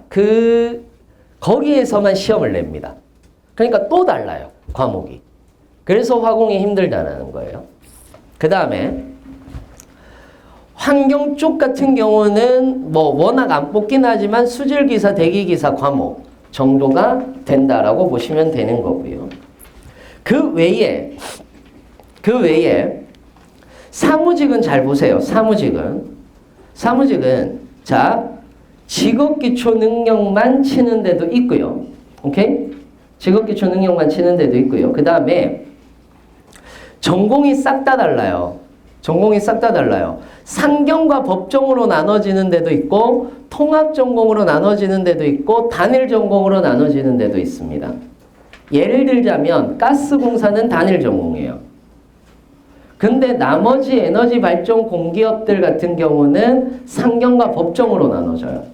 거기에서만 시험을 냅니다. 그러니까 또 달라요. 과목이. 그래서 화공이 힘들다는 거예요. 그 다음에 환경 쪽 같은 경우는 뭐 워낙 안 뽑긴 하지만 수질기사, 대기기사 과목 정도가 된다라고 보시면 되는 거고요. 그 외에 사무직은 잘 보세요. 사무직은 자 직업기초 능력만 치는 데도 있고요. 오케이? 직업기초 능력만 치는 데도 있고요. 그 다음에 전공이 싹 다 달라요. 상경과 법정으로 나눠지는 데도 있고 통합전공으로 나눠지는 데도 있고 단일전공으로 나눠지는 데도 있습니다. 예를 들자면 가스공사는 단일전공이에요. 근데 나머지 에너지 발전 공기업들 같은 경우는 상경과 법정으로 나눠져요.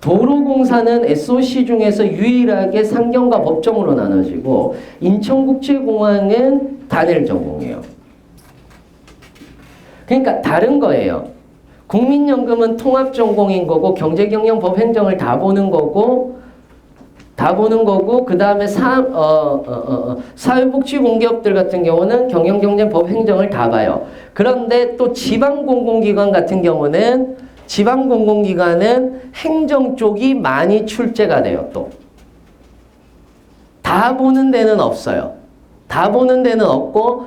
도로공사는 SOC 중에서 유일하게 상경과 법정으로 나눠지고 인천국제공항은 단일 전공이에요. 그러니까 다른 거예요. 국민연금은 통합 전공인 거고 경제경영 법행정을 다 보는 거고 그 다음에 사회복지공기업들 같은 경우는 경영경제 법행정을 다 봐요. 그런데 또 지방공공기관 같은 경우는 행정 쪽이 많이 출제가 돼요. 또 다 보는 데는 없어요. 다 보는 데는 없고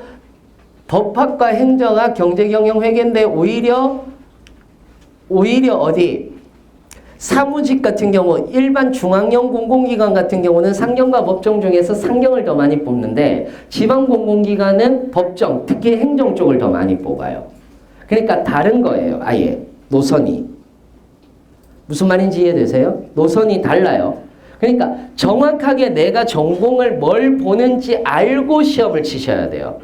법학과 행정학 경제경영회계인데 오히려 어디 사무직 같은 경우 일반 중앙형 공공기관 같은 경우는 상경과 법정 중에서 상경을 더 많이 뽑는데 지방공공기관은 법정 특히 행정 쪽을 더 많이 뽑아요. 그러니까 다른 거예요. 아예 노선이. 무슨 말인지 이해되세요? 노선이 달라요. 그러니까 정확하게 내가 전공을 뭘 보는지 알고 시험을 치셔야 돼요.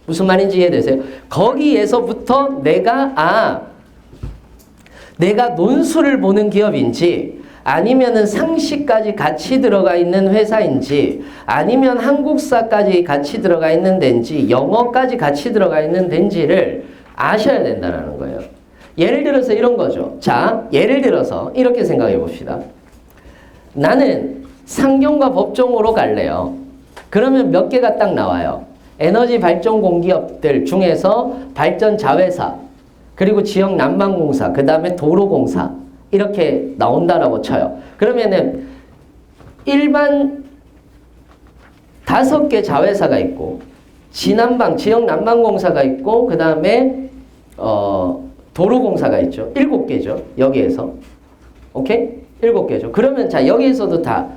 무슨 말인지 이해되세요? 거기에서부터 내가 논술을 보는 기업인지 아니면은 상시까지 같이 들어가 있는 회사인지 아니면 한국사까지 같이 들어가 있는 데인지 영어까지 같이 들어가 있는 데인지를 아셔야 된다는 거예요. 예를 들어서 이런 거죠. 자, 예를 들어서 이렇게 생각해 봅시다. 나는 상경과 법종으로 갈래요. 그러면 몇 개가 딱 나와요. 에너지 발전 공기업들 중에서 발전 자회사, 그리고 지역 난방공사, 그 다음에 도로공사 이렇게 나온다라고 쳐요. 그러면은 일반 5개 자회사가 있고 지난방, 지역 난방공사가 있고 그 다음에 도로공사가 있죠. 7개죠. 여기에서. 오케이? 7개죠. 그러면 자 여기에서도 다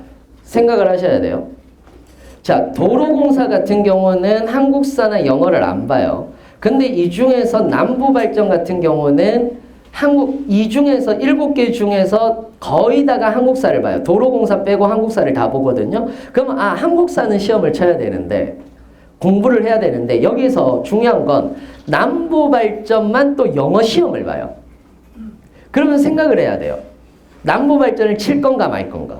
생각을 하셔야 돼요. 자, 도로공사 같은 경우는 한국사나 영어를 안 봐요. 근데 이 중에서 남부발전 같은 경우는 이 중에서 7개 중에서 거의 다가 한국사를 봐요. 도로공사 빼고 한국사를 다 보거든요. 그럼 한국사는 시험을 쳐야 되는데 공부를 해야 되는데 여기서 중요한 건 남부발전만 또 영어 시험을 봐요. 그러면 생각을 해야 돼요. 남부발전을 칠 건가 말 건가.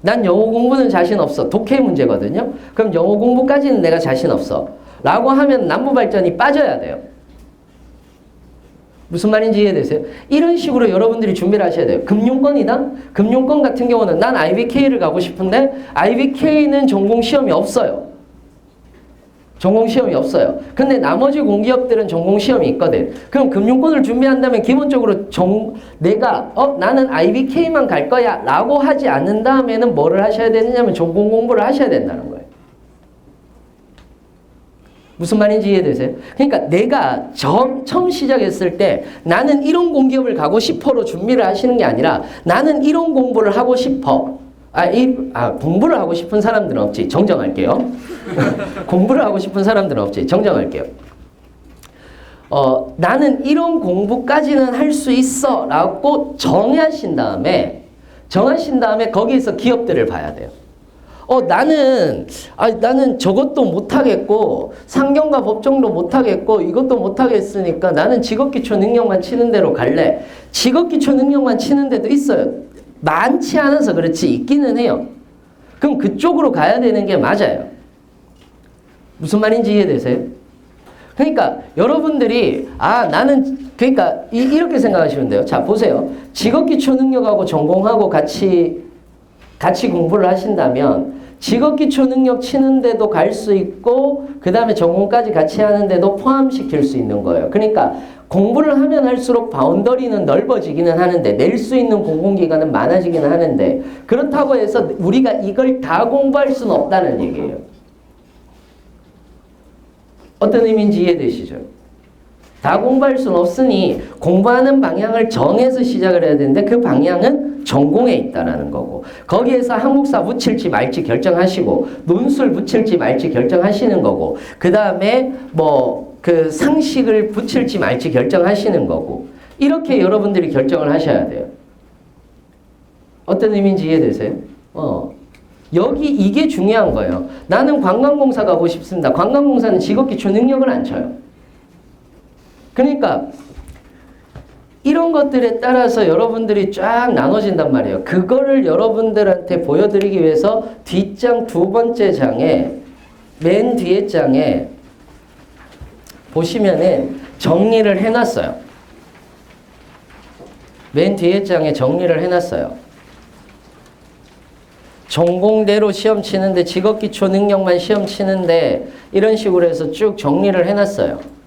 난 영어 공부는 자신 없어. 독해 문제거든요. 그럼 영어 공부까지는 내가 자신 없어. 라고 하면 남부발전이 빠져야 돼요. 무슨 말인지 이해되세요? 이런 식으로 여러분들이 준비를 하셔야 돼요. 금융권이다? 금융권 같은 경우는 난 IBK를 가고 싶은데 IBK는 전공 시험이 없어요. 전공 시험이 없어요. 근데 나머지 공기업들은 전공 시험이 있거든. 그럼 금융권을 준비한다면 기본적으로 내가 나는 IBK만 갈 거야 라고 하지 않는 다음에는 뭐를 하셔야 되느냐면 전공 공부를 하셔야 된다는 거예요. 무슨 말인지 이해되세요? 그러니까 내가 처음 시작했을 때 나는 이런 공기업을 가고 싶어로 준비를 하시는 게 아니라 나는 이런 공부를 하고 싶어. 공부를 하고 싶은 사람들은 없지. 정정할게요. 공부를 하고 싶은 사람들은 없지. 정정할게요. 나는 이런 공부까지는 할 수 있어 라고 정하신 다음에 거기에서 기업들을 봐야 돼요. 나는 저것도 못하겠고 상경과 법정도 못하겠고 이것도 못하겠으니까 나는 직업기초 능력만 치는 대로 갈래. 직업기초 능력만 치는 데도 있어요. 많지 않아서 그렇지 있기는 해요. 그럼 그쪽으로 가야 되는 게 맞아요. 무슨 말인지 이해되세요? 그러니까 여러분들이 그러니까 이렇게 생각하시면 돼요. 자 보세요. 직업기초 능력하고 전공하고 같이 공부를 하신다면 직업기초 능력 치는데도 갈 수 있고 그 다음에 전공까지 같이 하는데도 포함시킬 수 있는 거예요. 그러니까 공부를 하면 할수록 바운더리는 넓어지기는 하는데 낼 수 있는 공공기관은 많아지기는 하는데 그렇다고 해서 우리가 이걸 다 공부할 수는 없다는 얘기예요. 어떤 의미인지 이해되시죠? 다 공부할 수는 없으니 공부하는 방향을 정해서 시작을 해야 되는데 그 방향은 전공에 있다라는 거고 거기에서 한국사 붙일지 말지 결정하시고 논술 붙일지 말지 결정하시는 거고 그 다음에 그 상식을 붙일지 말지 결정하시는 거고 이렇게 여러분들이 결정을 하셔야 돼요. 어떤 의미인지 이해되세요? 이게 중요한 거예요. 나는 관광공사 가고 싶습니다. 관광공사는 직업기초 능력을 안 쳐요. 그러니까 이런 것들에 따라서 여러분들이 쫙 나눠진단 말이에요. 그거를 여러분들한테 보여드리기 위해서 뒷장 2번째 장에 맨 뒤에 장에 보시면은 정리를 해놨어요. 맨 뒤에 장에 정리를 해놨어요. 전공대로 시험 치는데 직업기초 능력만 시험 치는데 이런 식으로 해서 쭉 정리를 해놨어요.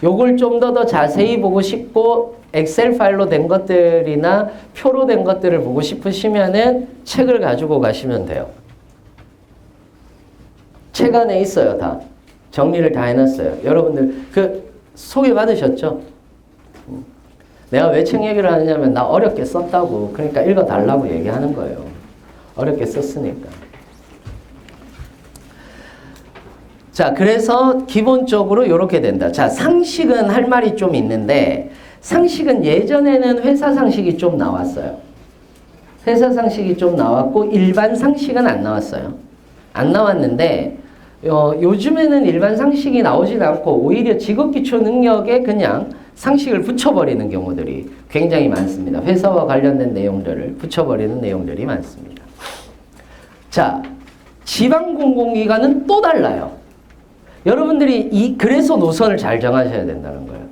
요걸 좀 더 자세히 보고 싶고 엑셀 파일로 된 것들이나 표로 된 것들을 보고 싶으시면은 책을 가지고 가시면 돼요. 책 안에 있어요. 다. 정리를 다 해놨어요. 여러분들 소개 받으셨죠? 내가 왜 책 얘기를 하느냐면 나 어렵게 썼다고 그러니까 읽어달라고 얘기하는 거예요. 어렵게 썼으니까. 자, 그래서 기본적으로 이렇게 된다. 자, 상식은 할 말이 좀 있는데 상식은 예전에는 회사 상식이 좀 나왔어요. 회사 상식이 좀 나왔고 일반 상식은 안 나왔어요. 안 나왔는데 요즘에는 일반 상식이 나오진 않고 오히려 직업기초 능력에 그냥 상식을 붙여버리는 경우들이 굉장히 많습니다. 회사와 관련된 내용들을 붙여버리는 내용들이 많습니다. 자, 지방공공기관은 또 달라요. 여러분들이 그래서 노선을 잘 정하셔야 된다는 거예요.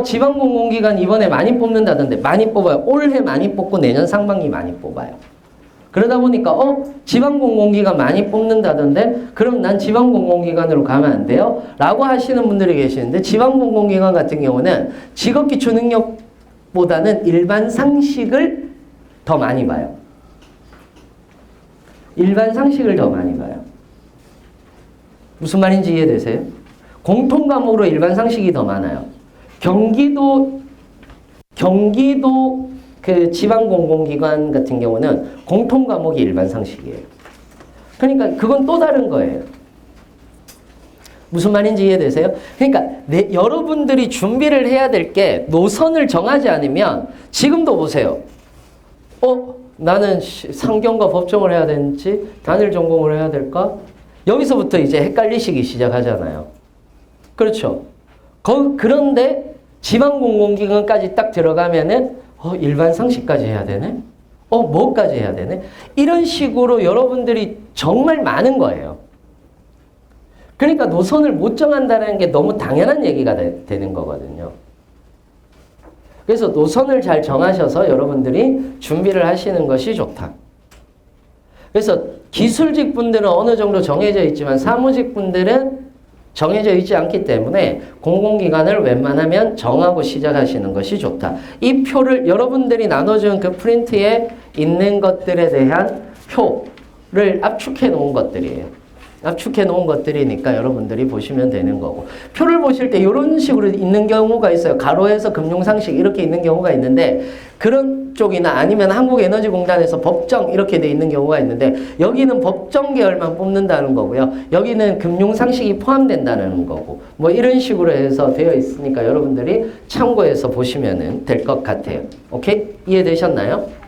지방 공공기관 이번에 많이 뽑는다던데 많이 뽑아요. 올해 많이 뽑고 내년 상반기 많이 뽑아요. 그러다 보니까 지방 공공기관 많이 뽑는다던데 그럼 난 지방 공공기관으로 가면 안 돼요? 라고 하시는 분들이 계시는데 지방 공공기관 같은 경우는 직업기초 능력보다는 일반 상식을 더 많이 봐요. 일반 상식을 더 많이 봐요. 무슨 말인지 이해되세요? 공통 과목으로 일반 상식이 더 많아요. 경기도 그 지방 공공기관 같은 경우는 공통 과목이 일반 상식이에요. 그러니까 그건 또 다른 거예요. 무슨 말인지 이해되세요? 그러니까 여러분들이 준비를 해야 될 게 노선을 정하지 않으면 지금도 보세요. 나는 상경과 법정을 해야 되는지 단일 전공을 해야 될까? 여기서부터 이제 헷갈리시기 시작하잖아요. 그렇죠? 그런데 지방 공공기관까지 딱 들어가면은 일반 상식까지 해야 되네? 뭐까지 해야 되네? 이런 식으로 여러분들이 정말 많은 거예요. 그러니까 노선을 못 정한다는 게 너무 당연한 얘기가 되는 거거든요. 그래서 노선을 잘 정하셔서 여러분들이 준비를 하시는 것이 좋다. 그래서 기술직 분들은 어느 정도 정해져 있지만 사무직 분들은 정해져 있지 않기 때문에 공공기관을 웬만하면 정하고 시작하시는 것이 좋다. 이 표를 여러분들이 나눠준 그 프린트에 있는 것들에 대한 표를 압축해 놓은 것들이에요. 압축해 놓은 것들이니까 여러분들이 보시면 되는 거고. 표를 보실 때 이런 식으로 있는 경우가 있어요. 가로에서 금융상식 이렇게 있는 경우가 있는데 그런 쪽이나 아니면 한국에너지공단에서 법정 이렇게 돼 있는 경우가 있는데 여기는 법정 계열만 뽑는다는 거고요. 여기는 금융상식이 포함된다는 거고 뭐 이런 식으로 해서 되어 있으니까 여러분들이 참고해서 보시면 될 것 같아요. 오케이? 이해되셨나요?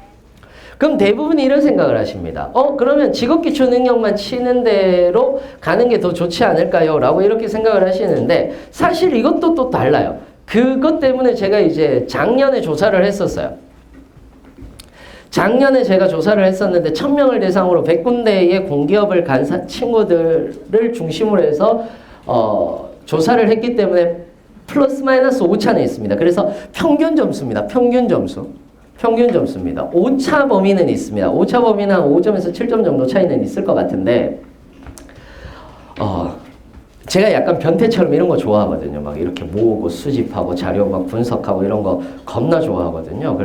그럼 대부분이 이런 생각을 하십니다. 그러면 직업기초 능력만 치는 대로 가는 게 더 좋지 않을까요? 라고 이렇게 생각을 하시는데 사실 이것도 또 달라요. 그것 때문에 제가 이제 작년에 조사를 했었어요. 작년에 제가 조사를 했었는데 1000명을 대상으로 100군데의 공기업을 간 친구들을 중심으로 해서 조사를 했기 때문에 플러스 마이너스 오차는 있습니다. 그래서 평균 점수입니다. 평균 점수입니다. 오차 범위는 있습니다. 오차 범위는 한 5점에서 7점 정도 차이는 있을 것 같은데 제가 약간 변태처럼 이런 거 좋아하거든요. 막 이렇게 모으고 수집하고 자료 막 분석하고 이런 거 겁나 좋아하거든요.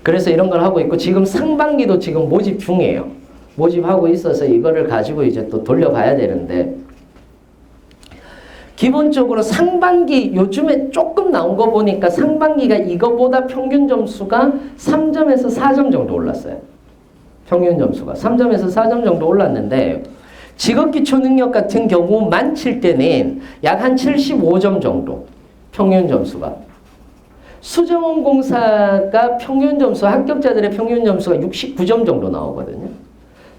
그래서 이런 걸 하고 있고 지금 상반기도 지금 모집 중이에요. 모집하고 있어서 이거를 가지고 이제 또 돌려봐야 되는데 기본적으로 상반기 요즘에 조금 나온 거 보니까 상반기가 이거보다 평균 점수가 3점에서 4점 정도 올랐어요. 평균 점수가 3점에서 4점 정도 올랐는데 직업기초 능력 같은 경우만 칠 때는 약 한 75점 정도 평균 점수가. 수자원공사가 평균 점수 합격자들의 평균 점수가 69점 정도 나오거든요.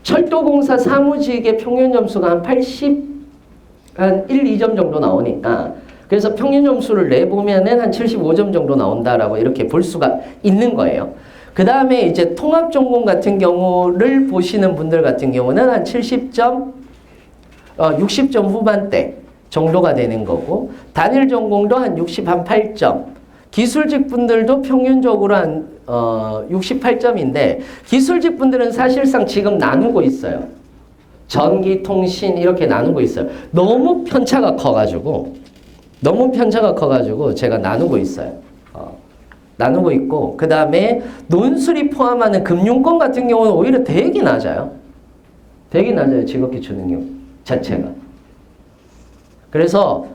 철도공사 사무직의 평균 점수가 한 1, 2점 정도 나오니까 그래서 평균 점수를 내보면은 한 75점 정도 나온다라고 이렇게 볼 수가 있는 거예요. 그 다음에 이제 통합전공 같은 경우를 보시는 분들 같은 경우는 한 70점, 60점 후반대 정도가 되는 거고 단일 전공도 한 8점 기술직 분들도 평균적으로 한 68점인데 기술직 분들은 사실상 지금 나누고 있어요. 전기, 통신 이렇게 나누고 있어요. 너무 편차가 커가지고 제가 나누고 있어요. 나누고 있고 그 다음에 논술이 포함하는 금융권 같은 경우는 오히려 되게 낮아요. 직업기초 능력 자체가. 그래서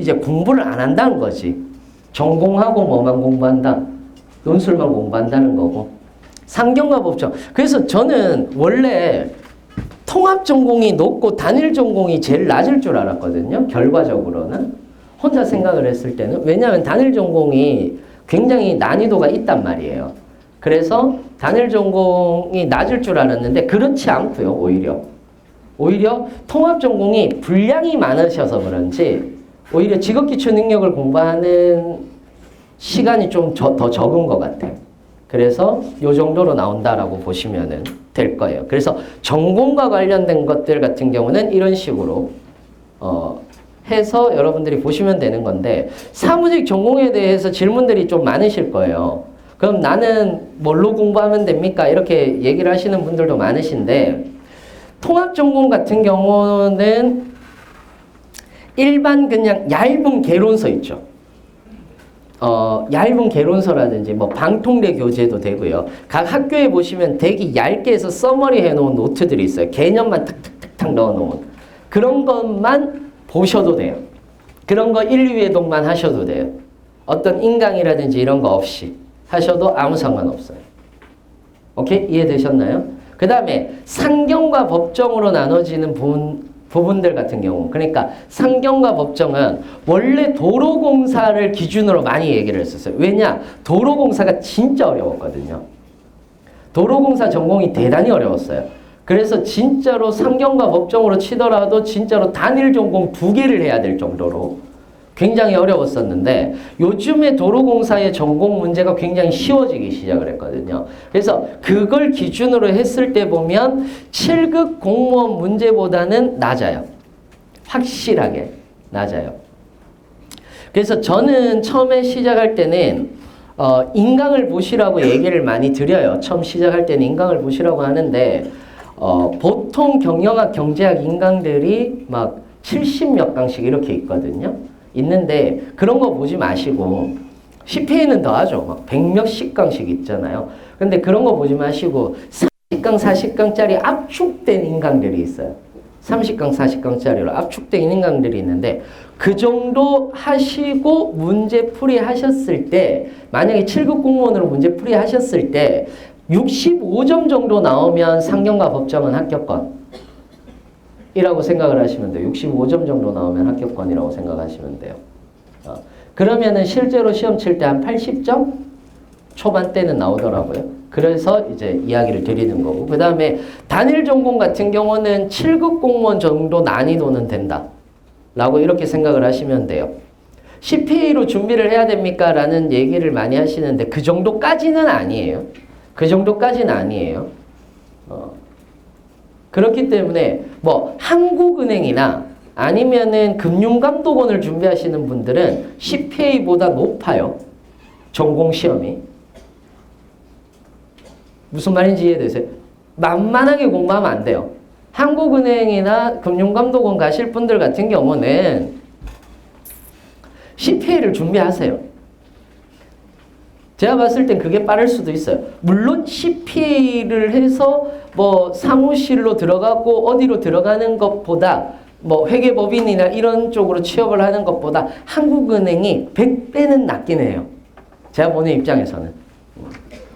이제 공부를 안 한다는 거지. 전공하고 뭐만 공부한다. 논술만 공부한다는 거고. 상경과 법정. 그래서 저는 원래 통합 전공이 높고 단일 전공이 제일 낮을 줄 알았거든요. 결과적으로는. 혼자 생각을 했을 때는. 왜냐하면 단일 전공이 굉장히 난이도가 있단 말이에요. 그래서 단일 전공이 낮을 줄 알았는데 그렇지 않고요. 오히려 통합 전공이 분량이 많으셔서 그런지 오히려 직업기초 능력을 공부하는 시간이 좀 더 적은 것 같아요. 그래서 이 정도로 나온다라고 보시면 될 거예요. 그래서 전공과 관련된 것들 같은 경우는 이런 식으로 해서 여러분들이 보시면 되는 건데 사무직 전공에 대해서 질문들이 좀 많으실 거예요. 그럼 나는 뭘로 공부하면 됩니까? 이렇게 얘기를 하시는 분들도 많으신데 통합 전공 같은 경우는 일반 그냥 얇은 개론서 있죠. 얇은 개론서라든지 뭐 방통대 교재도 되고요. 각 학교에 보시면 되게 얇게 해서 써머리 해놓은 노트들이 있어요. 개념만 탁탁탁탁 넣어놓은 그런 것만 보셔도 돼요. 그런 거 1, 2회독만 하셔도 돼요. 어떤 인강이라든지 이런 거 없이 하셔도 아무 상관없어요. 오케이? 이해되셨나요? 그 다음에 상경과 법정으로 나눠지는 부분들 같은 경우, 그러니까 상경과 법정은 원래 도로공사를 기준으로 많이 얘기를 했었어요. 왜냐? 도로공사가 진짜 어려웠거든요. 도로공사 전공이 대단히 어려웠어요. 그래서 진짜로 상경과 법정으로 치더라도 진짜로 단일 전공 2개를 해야 될 정도로 굉장히 어려웠었는데 요즘에 도로공사의 전공 문제가 굉장히 쉬워지기 시작을 했거든요. 그래서 그걸 기준으로 했을 때 보면 7급 공무원 문제보다는 낮아요. 확실하게 낮아요. 그래서 저는 처음에 시작할 때는 인강을 보시라고 얘기를 많이 드려요. 처음 시작할 때는 인강을 보시라고 하는데 보통 경영학, 경제학 인강들이 막 70몇 강씩 이렇게 있거든요. 있는데 그런 거 보지 마시고 CPA는 더 하죠. 막 100몇십 강씩 있잖아요. 근데 그런 거 보지 마시고 30강, 40강짜리 압축된 인강들이 있어요. 30강, 40강짜리로 압축된 인강들이 있는데 그 정도 하시고 문제풀이 하셨을 때 만약에 7급 공무원으로 문제풀이 하셨을 때 65점 정도 나오면 상경과 법정은 합격권 이라고 생각을 하시면 돼요. 65점 정도 나오면 합격권이라고 생각하시면 돼요. 그러면은 실제로 시험 칠 때 한 80점 초반대는 나오더라고요. 그래서 이제 이야기를 드리는 거고. 그 다음에 단일 전공 같은 경우는 7급 공무원 정도 난이도는 된다. 라고 이렇게 생각을 하시면 돼요. CPA로 준비를 해야 됩니까? 라는 얘기를 많이 하시는데 그 정도까지는 아니에요. 그 정도까지는 아니에요. 그렇기 때문에 뭐 한국은행이나 아니면은 금융감독원을 준비하시는 분들은 CPA보다 높아요. 전공 시험이. 무슨 말인지 이해되세요? 만만하게 공부하면 안 돼요. 한국은행이나 금융감독원 가실 분들 같은 경우는 CPA를 준비하세요. 제가 봤을 땐 그게 빠를 수도 있어요. 물론 CPA를 해서 뭐 사무실로 들어가고 어디로 들어가는 것보다 뭐 회계법인이나 이런 쪽으로 취업을 하는 것보다 한국은행이 100배는 낫긴 해요. 제가 보는 입장에서는.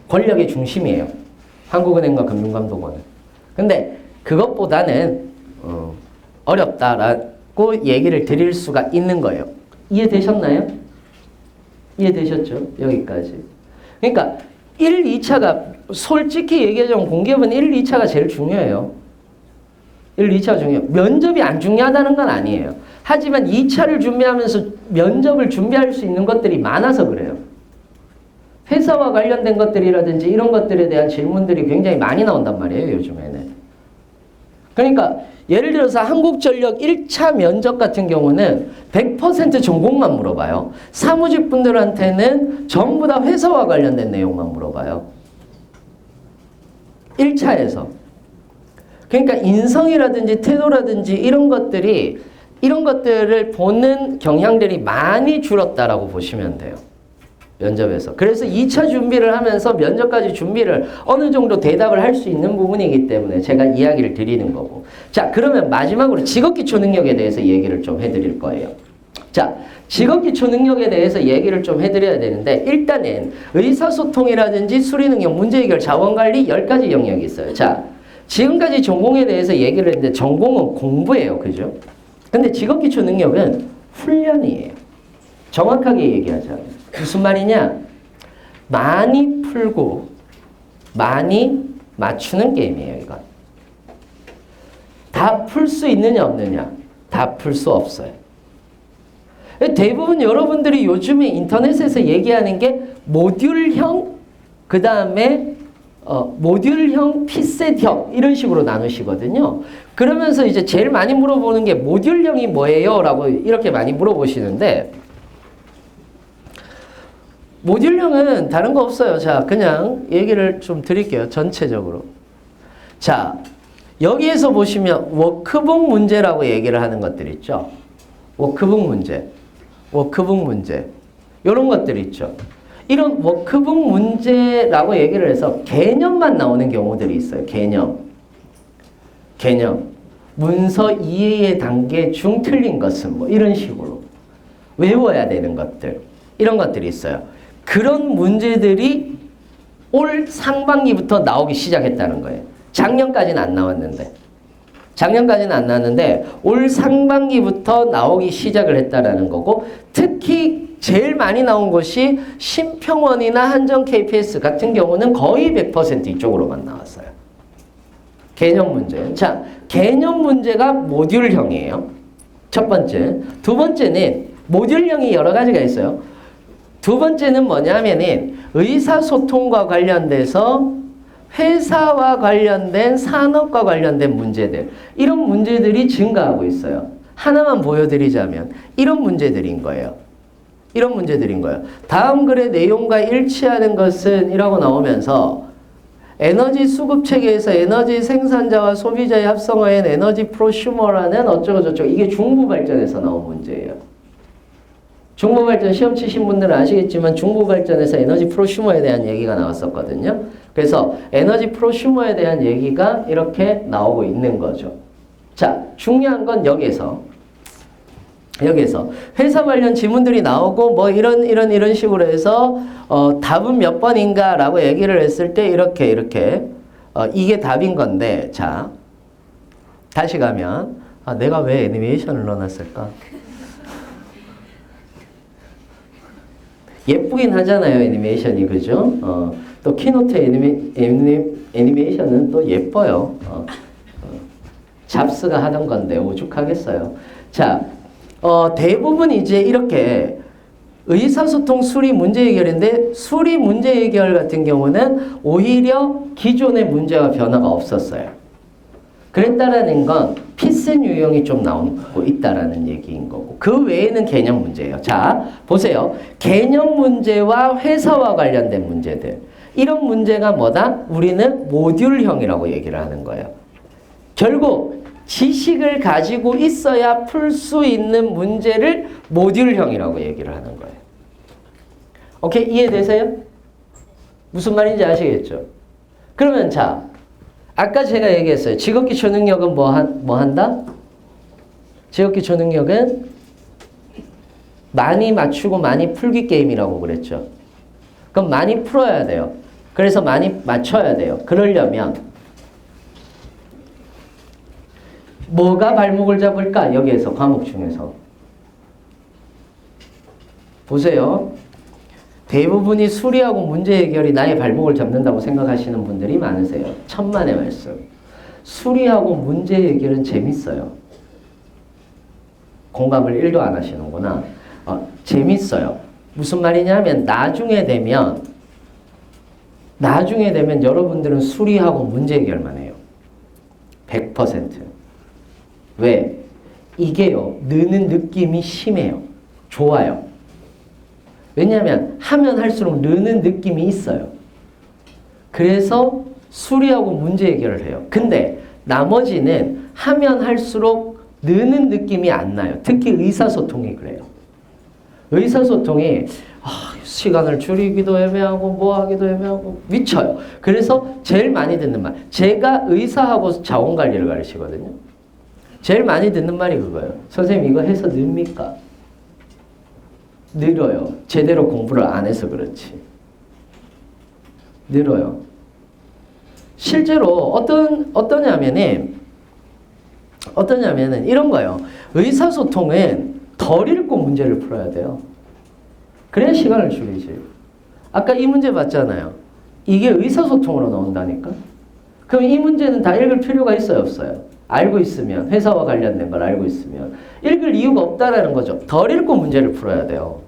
권력의 중심이에요. 한국은행과 금융감독원은. 근데 그것보다는 어렵다라고 얘기를 드릴 수가 있는 거예요. 이해되셨나요? 이해되셨죠? 여기까지. 그러니까 1, 2차가 솔직히 얘기하자면 공기업은 1, 2차가 제일 중요해요. 1, 2차가 중요해요. 면접이 안 중요하다는 건 아니에요. 하지만 2차를 준비하면서 면접을 준비할 수 있는 것들이 많아서 그래요. 회사와 관련된 것들이라든지 이런 것들에 대한 질문들이 굉장히 많이 나온단 말이에요. 요즘에는. 그러니까 예를 들어서 한국전력 1차 면접 같은 경우는 100% 전공만 물어봐요. 사무직 분들한테는 전부 다 회사와 관련된 내용만 물어봐요. 1차에서. 그러니까 인성이라든지 태도라든지 이런 것들을 보는 경향들이 많이 줄었다라고 보시면 돼요. 면접에서. 그래서 2차 준비를 하면서 면접까지 준비를 어느 정도 대답을 할 수 있는 부분이기 때문에 제가 이야기를 드리는 거고. 자, 그러면 마지막으로 직업기초 능력에 대해서 얘기를 좀 해드릴 거예요. 자, 직업기초 능력에 대해서 얘기를 좀 해드려야 되는데 일단은 의사소통이라든지 수리능력, 문제해결, 자원관리 10가지 영역이 있어요. 자, 지금까지 전공에 대해서 얘기를 했는데 전공은 공부예요. 그죠? 근데 직업기초 능력은 훈련이에요. 정확하게 얘기하자면. 무슨 말이냐? 많이 풀고 많이 맞추는 게임이에요. 이건. 다 풀 수 있느냐 없느냐? 다 풀 수 없어요. 대부분 여러분들이 요즘에 인터넷에서 얘기하는 게 모듈형, 그 다음에 모듈형, 피셋형 이런 식으로 나누시거든요. 그러면서 이제 제일 많이 물어보는 게 모듈형이 뭐예요? 라고 이렇게 많이 물어보시는데 모듈형은 다른 거 없어요. 자, 그냥 얘기를 좀 드릴게요. 전체적으로. 자, 여기에서 보시면 워크북 문제라고 얘기를 하는 것들 있죠. 워크북 문제, 워크북 문제 이런 것들 있죠. 이런 워크북 문제라고 얘기를 해서 개념만 나오는 경우들이 있어요. 개념. 문서 이해의 단계 중 틀린 것은 뭐 이런 식으로 외워야 되는 것들. 이런 것들이 있어요. 그런 문제들이 올 상반기부터 나오기 시작했다는 거예요. 작년까지는 안 나왔는데. 올 상반기부터 나오기 시작을 했다라는 거고 특히 제일 많이 나온 것이 신평원이나 한정 KPS 같은 경우는 거의 100% 이쪽으로만 나왔어요. 개념 문제. 자, 개념 문제가 모듈형이에요. 첫 번째. 두 번째는 모듈형이 여러 가지가 있어요. 두 번째는 뭐냐면은 의사소통과 관련돼서 회사와 관련된 산업과 관련된 문제들 이런 문제들이 증가하고 있어요. 하나만 보여드리자면 이런 문제들인 거예요. 다음 글의 내용과 일치하는 것은 이라고 나오면서 에너지 수급 체계에서 에너지 생산자와 소비자의 합성어인 에너지 프로슈머라는 어쩌고저쩌고 이게 중부발전에서 나온 문제예요. 중부발전 시험 치신 분들은 아시겠지만 중부발전에서 에너지 프로슈머에 대한 얘기가 나왔었거든요. 그래서 에너지 프로슈머에 대한 얘기가 이렇게 나오고 있는 거죠. 자, 중요한 건 여기에서 회사 관련 지문들이 나오고 뭐 이런 식으로 해서 답은 몇 번인가 라고 얘기를 했을 때 이렇게 이게 답인 건데 자 다시 가면 내가 왜 애니메이션을 넣어놨을까? 예쁘긴 하잖아요 애니메이션이 그죠? 또 키노트 애니메이션은 또 예뻐요. 잡스가 하던 건데 오죽하겠어요. 자 대부분 이제 이렇게 의사소통 수리 문제 해결인데 수리 문제 해결 같은 경우는 오히려 기존의 문제와 변화가 없었어요. 그랬다라는 건 피슨 유형이 좀 나오고 있다라는 얘기인 거고 그 외에는 개념 문제예요. 자 보세요. 개념 문제와 회사와 관련된 문제들 이런 문제가 뭐다? 우리는 모듈형이라고 얘기를 하는 거예요. 결국 지식을 가지고 있어야 풀 수 있는 문제를 모듈형이라고 얘기를 하는 거예요. 오케이? 이해되세요? 무슨 말인지 아시겠죠? 그러면 자, 아까 제가 얘기했어요. 직업기 초능력은 뭐 한다? 직업기 초능력은 많이 맞추고 많이 풀기 게임이라고 그랬죠. 그럼 많이 풀어야 돼요. 그래서 많이 맞춰야 돼요. 그러려면 뭐가 발목을 잡을까? 여기에서 과목 중에서 보세요. 대부분이 수리하고 문제 해결이 나의 발목을 잡는다고 생각하시는 분들이 많으세요. 천만의 말씀. 수리하고 문제 해결은 재밌어요. 공감을 1도 안 하시는구나. 재밌어요. 무슨 말이냐면 나중에 되면 여러분들은 수리하고 문제 해결만 해요. 100%. 왜? 이게요. 느는 느낌이 심해요. 좋아요. 왜냐하면 하면 할수록 느는 느낌이 있어요. 그래서 수리하고 문제 해결을 해요. 근데 나머지는 하면 할수록 느는 느낌이 안 나요. 특히 의사소통이 그래요. 의사소통이 시간을 줄이기도 애매하고 뭐 하기도 애매하고 미쳐요. 그래서 제일 많이 듣는 말. 제가 의사하고 자원관리를 가르치거든요. 제일 많이 듣는 말이 그거예요. 선생님 이거 해서 늡니까? 늘어요. 제대로 공부를 안 해서 그렇지. 늘어요. 실제로 어떠냐면은 이런 거예요. 의사소통은 덜 읽고 문제를 풀어야 돼요. 그래야 시간을 줄이지. 아까 이 문제 봤잖아요. 이게 의사소통으로 나온다니까? 그럼 이 문제는 다 읽을 필요가 있어요, 없어요? 알고 있으면, 회사와 관련된 걸 알고 있으면 읽을 이유가 없다라는 거죠. 덜 읽고 문제를 풀어야 돼요.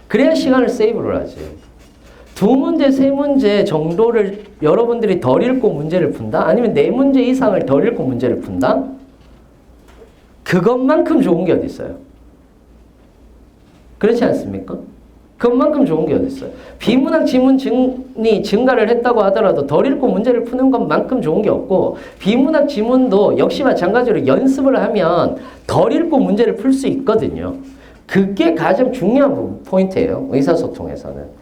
그래야 시간을 세이브를 하지. 두 문제, 세 문제 정도를 여러분들이 덜 읽고 문제를 푼다? 아니면 네 문제 이상을 덜 읽고 문제를 푼다? 그것만큼 좋은 게 어디 있어요? 그렇지 않습니까? 그것만큼 좋은 게 어디 있어요? 비문학 지문이 증가를 했다고 하더라도 덜 읽고 문제를 푸는 것만큼 좋은 게 없고, 비문학 지문도 역시 마찬가지로 연습을 하면 덜 읽고 문제를 풀 수 있거든요. 그게 가장 중요한 포인트예요. 의사소통에서는.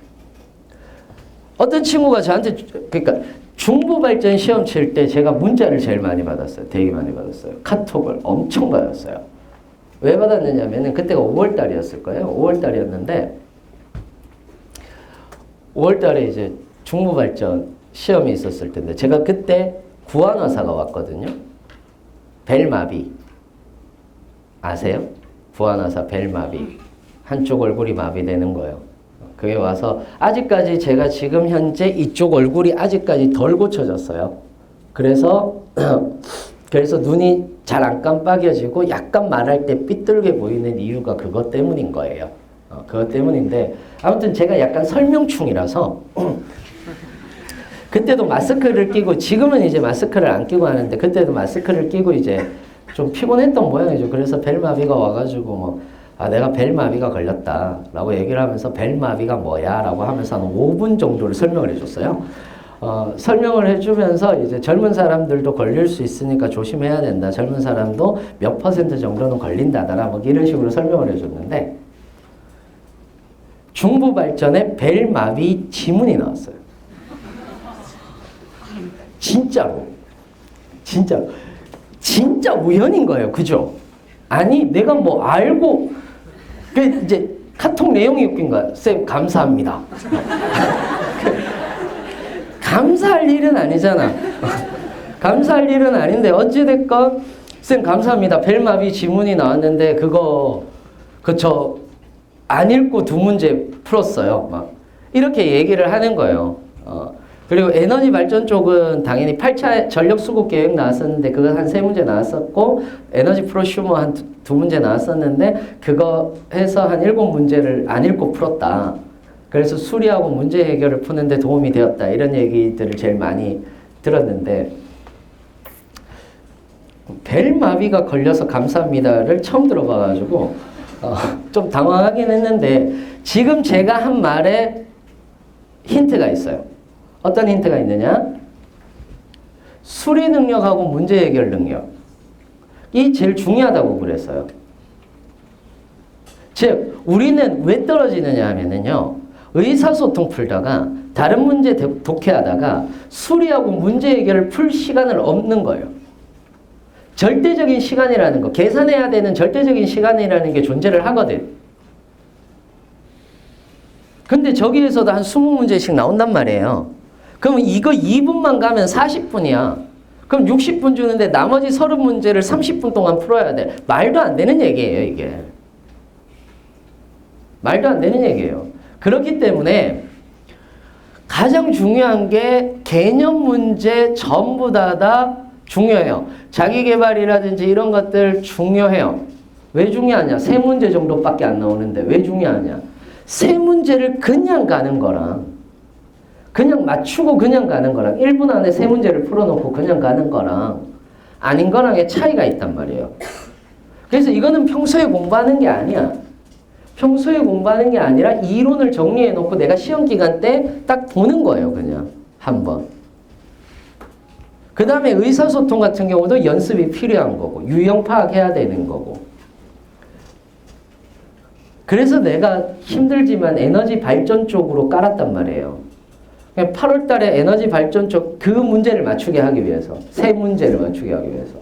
어떤 친구가 저한테, 그러니까 중부발전 시험 칠 때 제가 문자를 제일 많이 받았어요. 되게 많이 받았어요. 카톡을 엄청 받았어요. 왜 받았느냐면은 그때가 5월 달이었을 거예요. 5월 달이었는데 5월 달에 이제 중부발전 시험이 있었을 텐데 제가 그때 구안의사가 왔거든요. 벨마비. 아세요? 구안의사 벨마비. 한쪽 얼굴이 마비되는 거예요. 그게 와서 아직까지 제가 지금 현재 이쪽 얼굴이 아직까지 덜 고쳐졌어요. 그래서 눈이 잘 안 깜빡여지고 약간 말할 때 삐뚤게 보이는 이유가 그것 때문인 거예요. 그것 때문인데 아무튼 제가 약간 설명충이라서 그때도 마스크를 끼고 지금은 이제 마스크를 안 끼고 하는데 그때도 마스크를 끼고 이제 좀 피곤했던 모양이죠. 그래서 벨마비가 와가지고 뭐 내가 벨마비가 걸렸다라고 얘기를 하면서 벨마비가 뭐야? 라고 하면서 한 5분 정도를 설명을 해줬어요. 설명을 해주면서 이제 젊은 사람들도 걸릴 수 있으니까 조심해야 된다. 젊은 사람도 몇 % 정도는 걸린다더라. 뭐 이런 식으로 설명을 해줬는데 중부발전에 벨마비 지문이 나왔어요. 진짜로. 진짜 우연인 거예요. 그죠? 아니, 내가 뭐 알고, 이제 카톡 내용이 웃긴 거야. 쌤, 감사합니다. 감사할 일은 아니잖아. 감사할 일은 아닌데, 어찌됐건, 쌤, 감사합니다. 벨마비 지문이 나왔는데, 안 읽고 두 문제 풀었어요. 막, 이렇게 얘기를 하는 거예요. 그리고 에너지 발전 쪽은 당연히 8차 전력 수급 계획 나왔었는데 그거 한 3문제 나왔었고 에너지 프로슈머 한 두 문제 나왔었는데 그거 해서 한 7문제를 안 읽고 풀었다. 그래서 수리하고 문제 해결을 푸는데 도움이 되었다. 이런 얘기들을 제일 많이 들었는데 벨마비가 걸려서 감사합니다를 처음 들어봐가지고 좀 당황하긴 했는데 지금 제가 한 말에 힌트가 있어요. 어떤 힌트가 있느냐? 수리 능력하고 문제 해결 능력이 제일 중요하다고 그랬어요. 즉, 우리는 왜 떨어지느냐 하면은요, 의사소통 풀다가 다른 문제 독해하다가 수리하고 문제 해결을 풀 시간을 없는 거예요. 절대적인 시간이라는 거, 계산해야 되는 절대적인 시간이라는 게 존재를 하거든. 근데 저기에서도 한 20문제씩 나온단 말이에요. 그럼 이거 2분만 가면 40분이야. 그럼 60분 주는데 나머지 30문제를 30분 동안 풀어야 돼. 말도 안 되는 얘기예요, 이게. 말도 안 되는 얘기예요. 그렇기 때문에 가장 중요한 게 개념 문제 전부 다 중요해요. 자기계발이라든지 이런 것들 중요해요. 왜 중요하냐? 3문제 정도밖에 안 나오는데 왜 중요하냐? 3문제를 그냥 가는 거랑 그냥 맞추고 그냥 가는 거랑 1분 안에 3문제를 풀어놓고 그냥 가는 거랑 아닌 거랑의 차이가 있단 말이에요. 그래서 이거는 평소에 공부하는 게 아니야. 평소에 공부하는 게 아니라 이론을 정리해놓고 내가 시험 기간 때 딱 보는 거예요. 그냥 한번. 그 다음에 의사소통 같은 경우도 연습이 필요한 거고 유형 파악해야 되는 거고 그래서 내가 힘들지만 에너지 발전 쪽으로 깔았단 말이에요. 8월 달에 에너지 발전 쪽 그 문제를 맞추게 하기 위해서 3문제를 맞추게 하기 위해서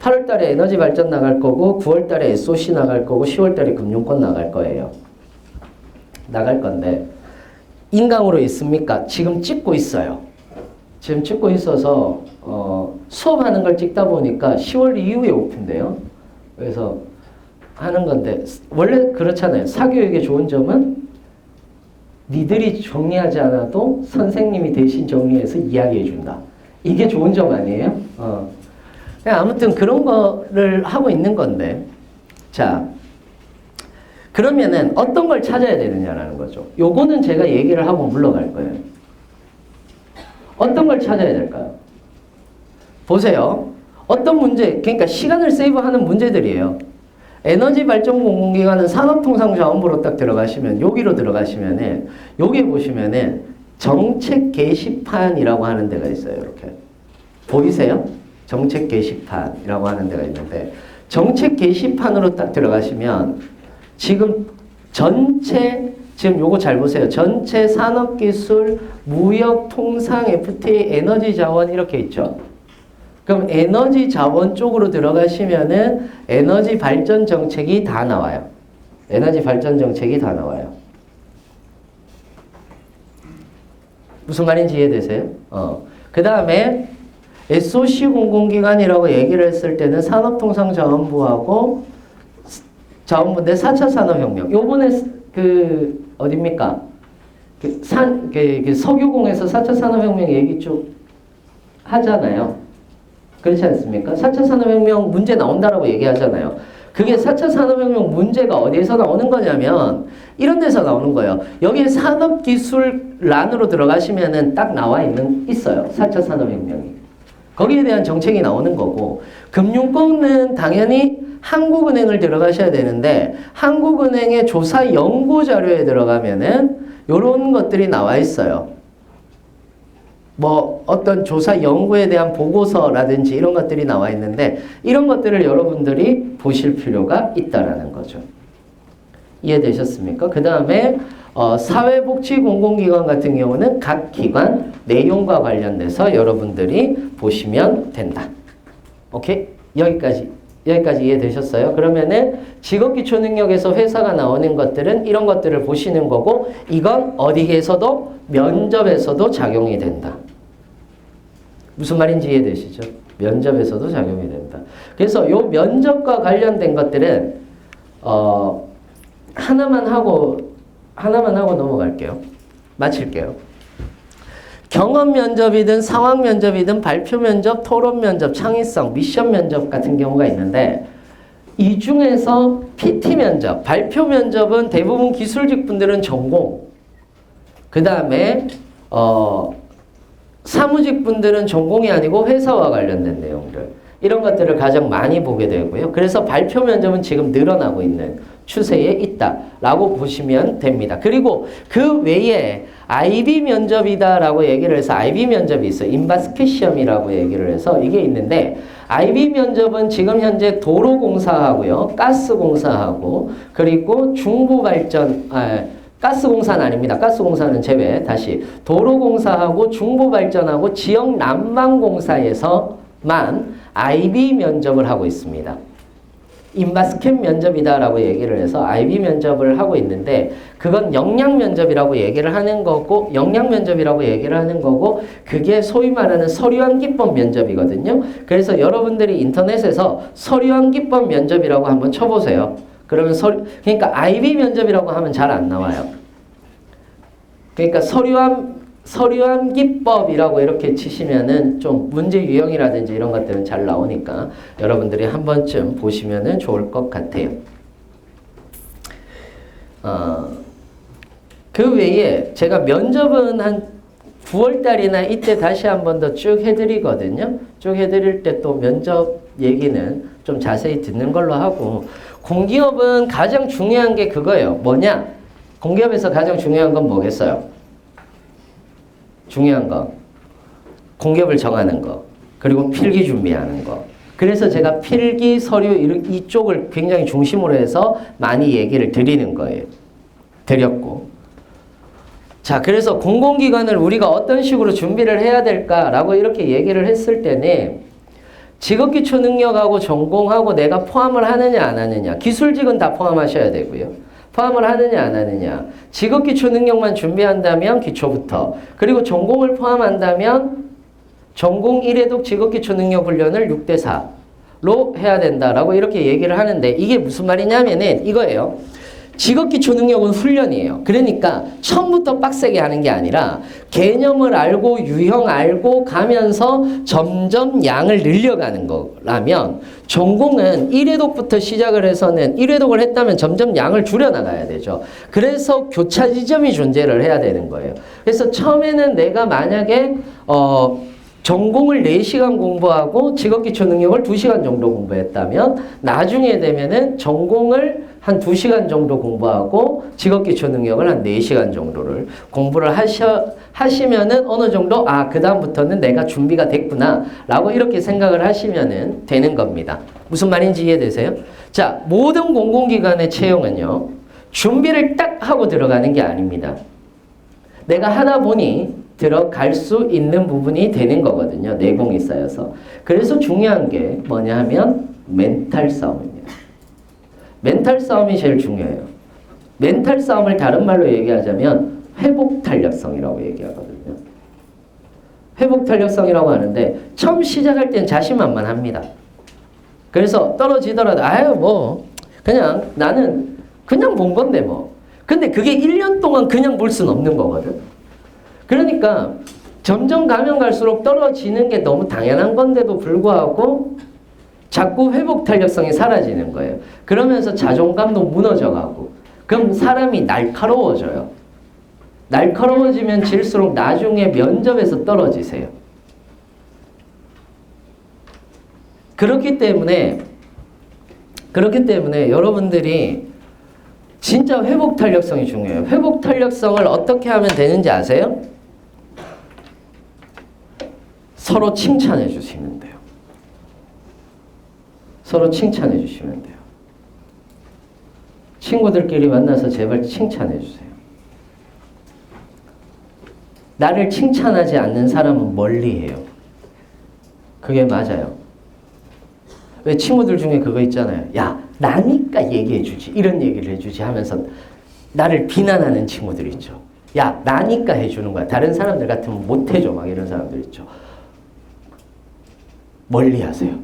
8월 달에 에너지 발전 나갈 거고 9월 달에 SOC 나갈 거고 10월 달에 금융권 나갈 거예요. 나갈 건데 인강으로 있습니까? 지금 찍고 있어요. 지금 찍고 있어서 수업하는 걸 찍다 보니까 10월 이후에 오픈돼요. 그래서 하는 건데 원래 그렇잖아요. 사교육의 좋은 점은 니들이 정리하지 않아도 선생님이 대신 정리해서 이야기해 준다. 이게 좋은 점 아니에요? 아무튼 그런 거를 하고 있는 건데 자 그러면은 어떤 걸 찾아야 되느냐라는 거죠. 요거는 제가 얘기를 하고 물러갈 거예요. 어떤 걸 찾아야 될까요? 보세요. 어떤 문제, 그러니까 시간을 세이브하는 문제들이에요. 에너지 발전 공공기관은 산업통상자원부로 딱 들어가시면, 여기로 들어가시면은, 여기 보시면은 정책 게시판이라고 하는 데가 있어요. 이렇게. 보이세요? 정책 게시판이라고 하는 데가 있는데, 정책 게시판으로 딱 들어가시면, 지금 지금 요거 잘 보세요. 전체 산업기술, 무역, 통상, FTA, 에너지 자원 이렇게 있죠. 그럼 에너지 자원 쪽으로 들어가시면은 에너지 발전 정책이 다 나와요. 에너지 발전 정책이 다 나와요. 무슨 말인지 이해되세요? 그 다음에 SOC 공공기관이라고 얘기를 했을 때는 산업통상자원부하고 자원부인데 4차 산업혁명. 요번에 어딥니까? 석유공에서 4차 산업혁명 얘기 쭉 하잖아요. 그렇지 않습니까? 4차 산업혁명 문제 나온다라고 얘기하잖아요. 그게 4차 산업혁명 문제가 어디에서 나오는 거냐면 이런 데서 나오는 거예요. 여기에 산업기술란으로 들어가시면은 딱 있어요. 4차 산업혁명이. 거기에 대한 정책이 나오는 거고, 금융권은 당연히 한국은행을 들어가셔야 되는데, 한국은행의 조사 연구 자료에 들어가면은 이런 것들이 나와 있어요. 뭐 어떤 조사 연구에 대한 보고서라든지 이런 것들이 나와 있는데, 이런 것들을 여러분들이 보실 필요가 있다라는 거죠. 이해되셨습니까? 그 다음에 사회복지공공기관 같은 경우는 각 기관 내용과 관련돼서 여러분들이 보시면 된다. 오케이? 여기까지 이해되셨어요? 그러면은 직업기초능력에서 회사가 나오는 것들은 이런 것들을 보시는 거고, 이건 어디에서도 면접에서도 작용이 된다. 무슨 말인지 이해되시죠? 면접에서도 작용이 된다. 그래서 요 면접과 관련된 것들은 하나만 하고 넘어갈게요. 마칠게요. 경험 면접이든 상황 면접이든 발표 면접, 토론 면접, 창의성, 미션 면접 같은 경우가 있는데, 이 중에서 PT 면접, 발표 면접은 대부분 기술직 분들은 전공, 그 다음에 사무직 분들은 전공이 아니고 회사와 관련된 내용들, 이런 것들을 가장 많이 보게 되고요. 그래서 발표 면접은 지금 늘어나고 있는 추세에 있다라고 보시면 됩니다. 그리고 그 외에 IB 면접이다라고 얘기를 해서 IB 면접이 있어요. 인바스켓 시험이라고 얘기를 해서 이게 있는데, IB 면접은 지금 현재 도로공사하고요, 가스공사하고, 그리고 중부발전, 가스공사는 아닙니다. 가스공사는 제외. 다시 도로공사하고 중부발전하고 지역난방공사에서만 IB 면접을 하고 있습니다. 인바스켓 면접이다라고 얘기를 해서 IB 면접을 하고 있는데, 그건 역량 면접이라고 얘기를 하는 거고, 그게 소위 말하는 서류한 기법 면접이거든요. 그래서 여러분들이 인터넷에서 서류한 기법 면접이라고 한번 쳐보세요. 그러면 그러니까 IB 면접이라고 하면 잘 안 나와요. 그러니까 서류한 기법이라고 이렇게 치시면은 좀 문제 유형이라든지 이런 것들은 잘 나오니까 여러분들이 한 번쯤 보시면은 좋을 것 같아요. 그 외에 제가 면접은 한 9월달이나 이때 다시 한 번 더 쭉 해드리거든요. 쭉 해드릴 때 또 면접 얘기는 좀 자세히 듣는 걸로 하고, 공기업은 가장 중요한 게 그거예요. 뭐냐? 공기업에서 가장 중요한 건 뭐겠어요? 중요한 거. 공기업을 정하는 거. 그리고 필기 준비하는 거. 그래서 제가 필기, 서류 이쪽을 굉장히 중심으로 해서 많이 얘기를 드리는 거예요. 드렸고. 자, 그래서 공공기관을 우리가 어떤 식으로 준비를 해야 될까라고 이렇게 얘기를 했을 때는 직업기초 능력하고 전공하고 내가 포함을 하느냐 안 하느냐, 기술직은 다 포함하셔야 되고요. 포함을 하느냐 안 하느냐, 직업기초 능력만 준비한다면 기초부터, 그리고 전공을 포함한다면 전공 1회독 직업기초 능력 훈련을 6대4로 해야 된다라고 이렇게 얘기를 하는데, 이게 무슨 말이냐면은 이거예요. 직업기초 능력은 훈련이에요. 그러니까 처음부터 빡세게 하는 게 아니라 개념을 알고 유형 알고 가면서 점점 양을 늘려가는 거라면 전공은 1회독부터 시작을 해서는 1회독을 했다면 점점 양을 줄여나가야 되죠. 그래서 교차 지점이 존재를 해야 되는 거예요. 그래서 처음에는 내가 만약에 전공을 4시간 공부하고 직업기초 능력을 2시간 정도 공부했다면 나중에 되면은 전공을 한 2시간 정도 공부하고 직업기초 능력을 한 4시간 정도를 공부를 하시면은 어느 정도 그 다음부터는 내가 준비가 됐구나 라고 이렇게 생각을 하시면은 되는 겁니다. 무슨 말인지 이해되세요? 자, 모든 공공기관의 채용은요 준비를 딱 하고 들어가는 게 아닙니다. 내가 하다 보니 들어갈 수 있는 부분이 되는 거거든요. 내공이 쌓여서. 그래서 중요한 게 뭐냐 하면 멘탈 싸움입니다. 멘탈 싸움이 제일 중요해요. 멘탈 싸움을 다른 말로 얘기하자면 회복 탄력성이라고 얘기하거든요. 회복 탄력성이라고 하는데 처음 시작할 땐 자신만만합니다. 그래서 떨어지더라도 그냥 나는 그냥 본 건데 뭐. 근데 그게 1년 동안 그냥 볼 수는 없는 거거든. 그러니까 점점 가면 갈수록 떨어지는 게 너무 당연한 건데도 불구하고 자꾸 회복 탄력성이 사라지는 거예요. 그러면서 자존감도 무너져가고 그럼 사람이 날카로워져요. 날카로워지면 질수록 나중에 면접에서 떨어지세요. 그렇기 때문에 여러분들이 진짜 회복 탄력성이 중요해요. 회복 탄력성을 어떻게 하면 되는지 아세요? 서로 칭찬해 주시면 돼요. 서로 칭찬해 주시면 돼요. 친구들끼리 만나서 제발 칭찬해 주세요. 나를 칭찬하지 않는 사람은 멀리해요. 그게 맞아요. 왜 친구들 중에 그거 있잖아요. 야, 나니까 얘기해 주지. 이런 얘기를 해주지 하면서 나를 비난하는 친구들 있죠. 야, 나니까 해주는 거야. 다른 사람들 같으면 못 해줘. 막 이런 사람들 있죠. 멀리 하세요.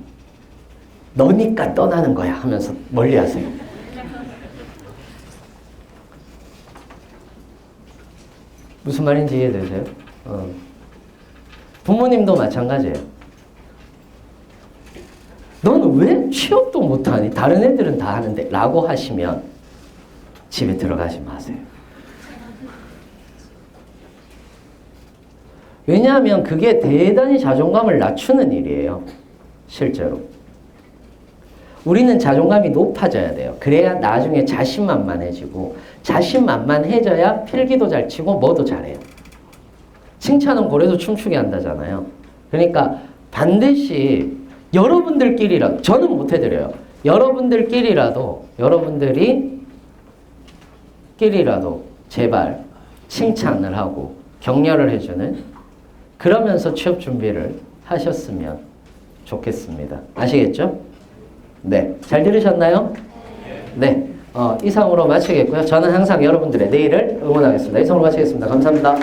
너니까 떠나는 거야 하면서 멀리 하세요. 무슨 말인지 이해되세요? 부모님도 마찬가지예요. 너는 왜 취업도 못하니? 다른 애들은 다 하는데 라고 하시면 집에 들어가지 마세요. 왜냐하면 그게 대단히 자존감을 낮추는 일이에요. 실제로. 우리는 자존감이 높아져야 돼요. 그래야 나중에 자신만만해지고 자신만만해져야 필기도 잘 치고 뭐도 잘해요. 칭찬은 고래도 춤추게 한다잖아요. 그러니까 반드시 여러분들끼리라도 저는 못 해드려요. 여러분들끼리라도 제발 칭찬을 하고 격려를 해주는 그러면서 취업 준비를 하셨으면 좋겠습니다. 아시겠죠? 네. 잘 들으셨나요? 네. 이상으로 마치겠고요. 저는 항상 여러분들의 내일을 응원하겠습니다. 이상으로 마치겠습니다. 감사합니다.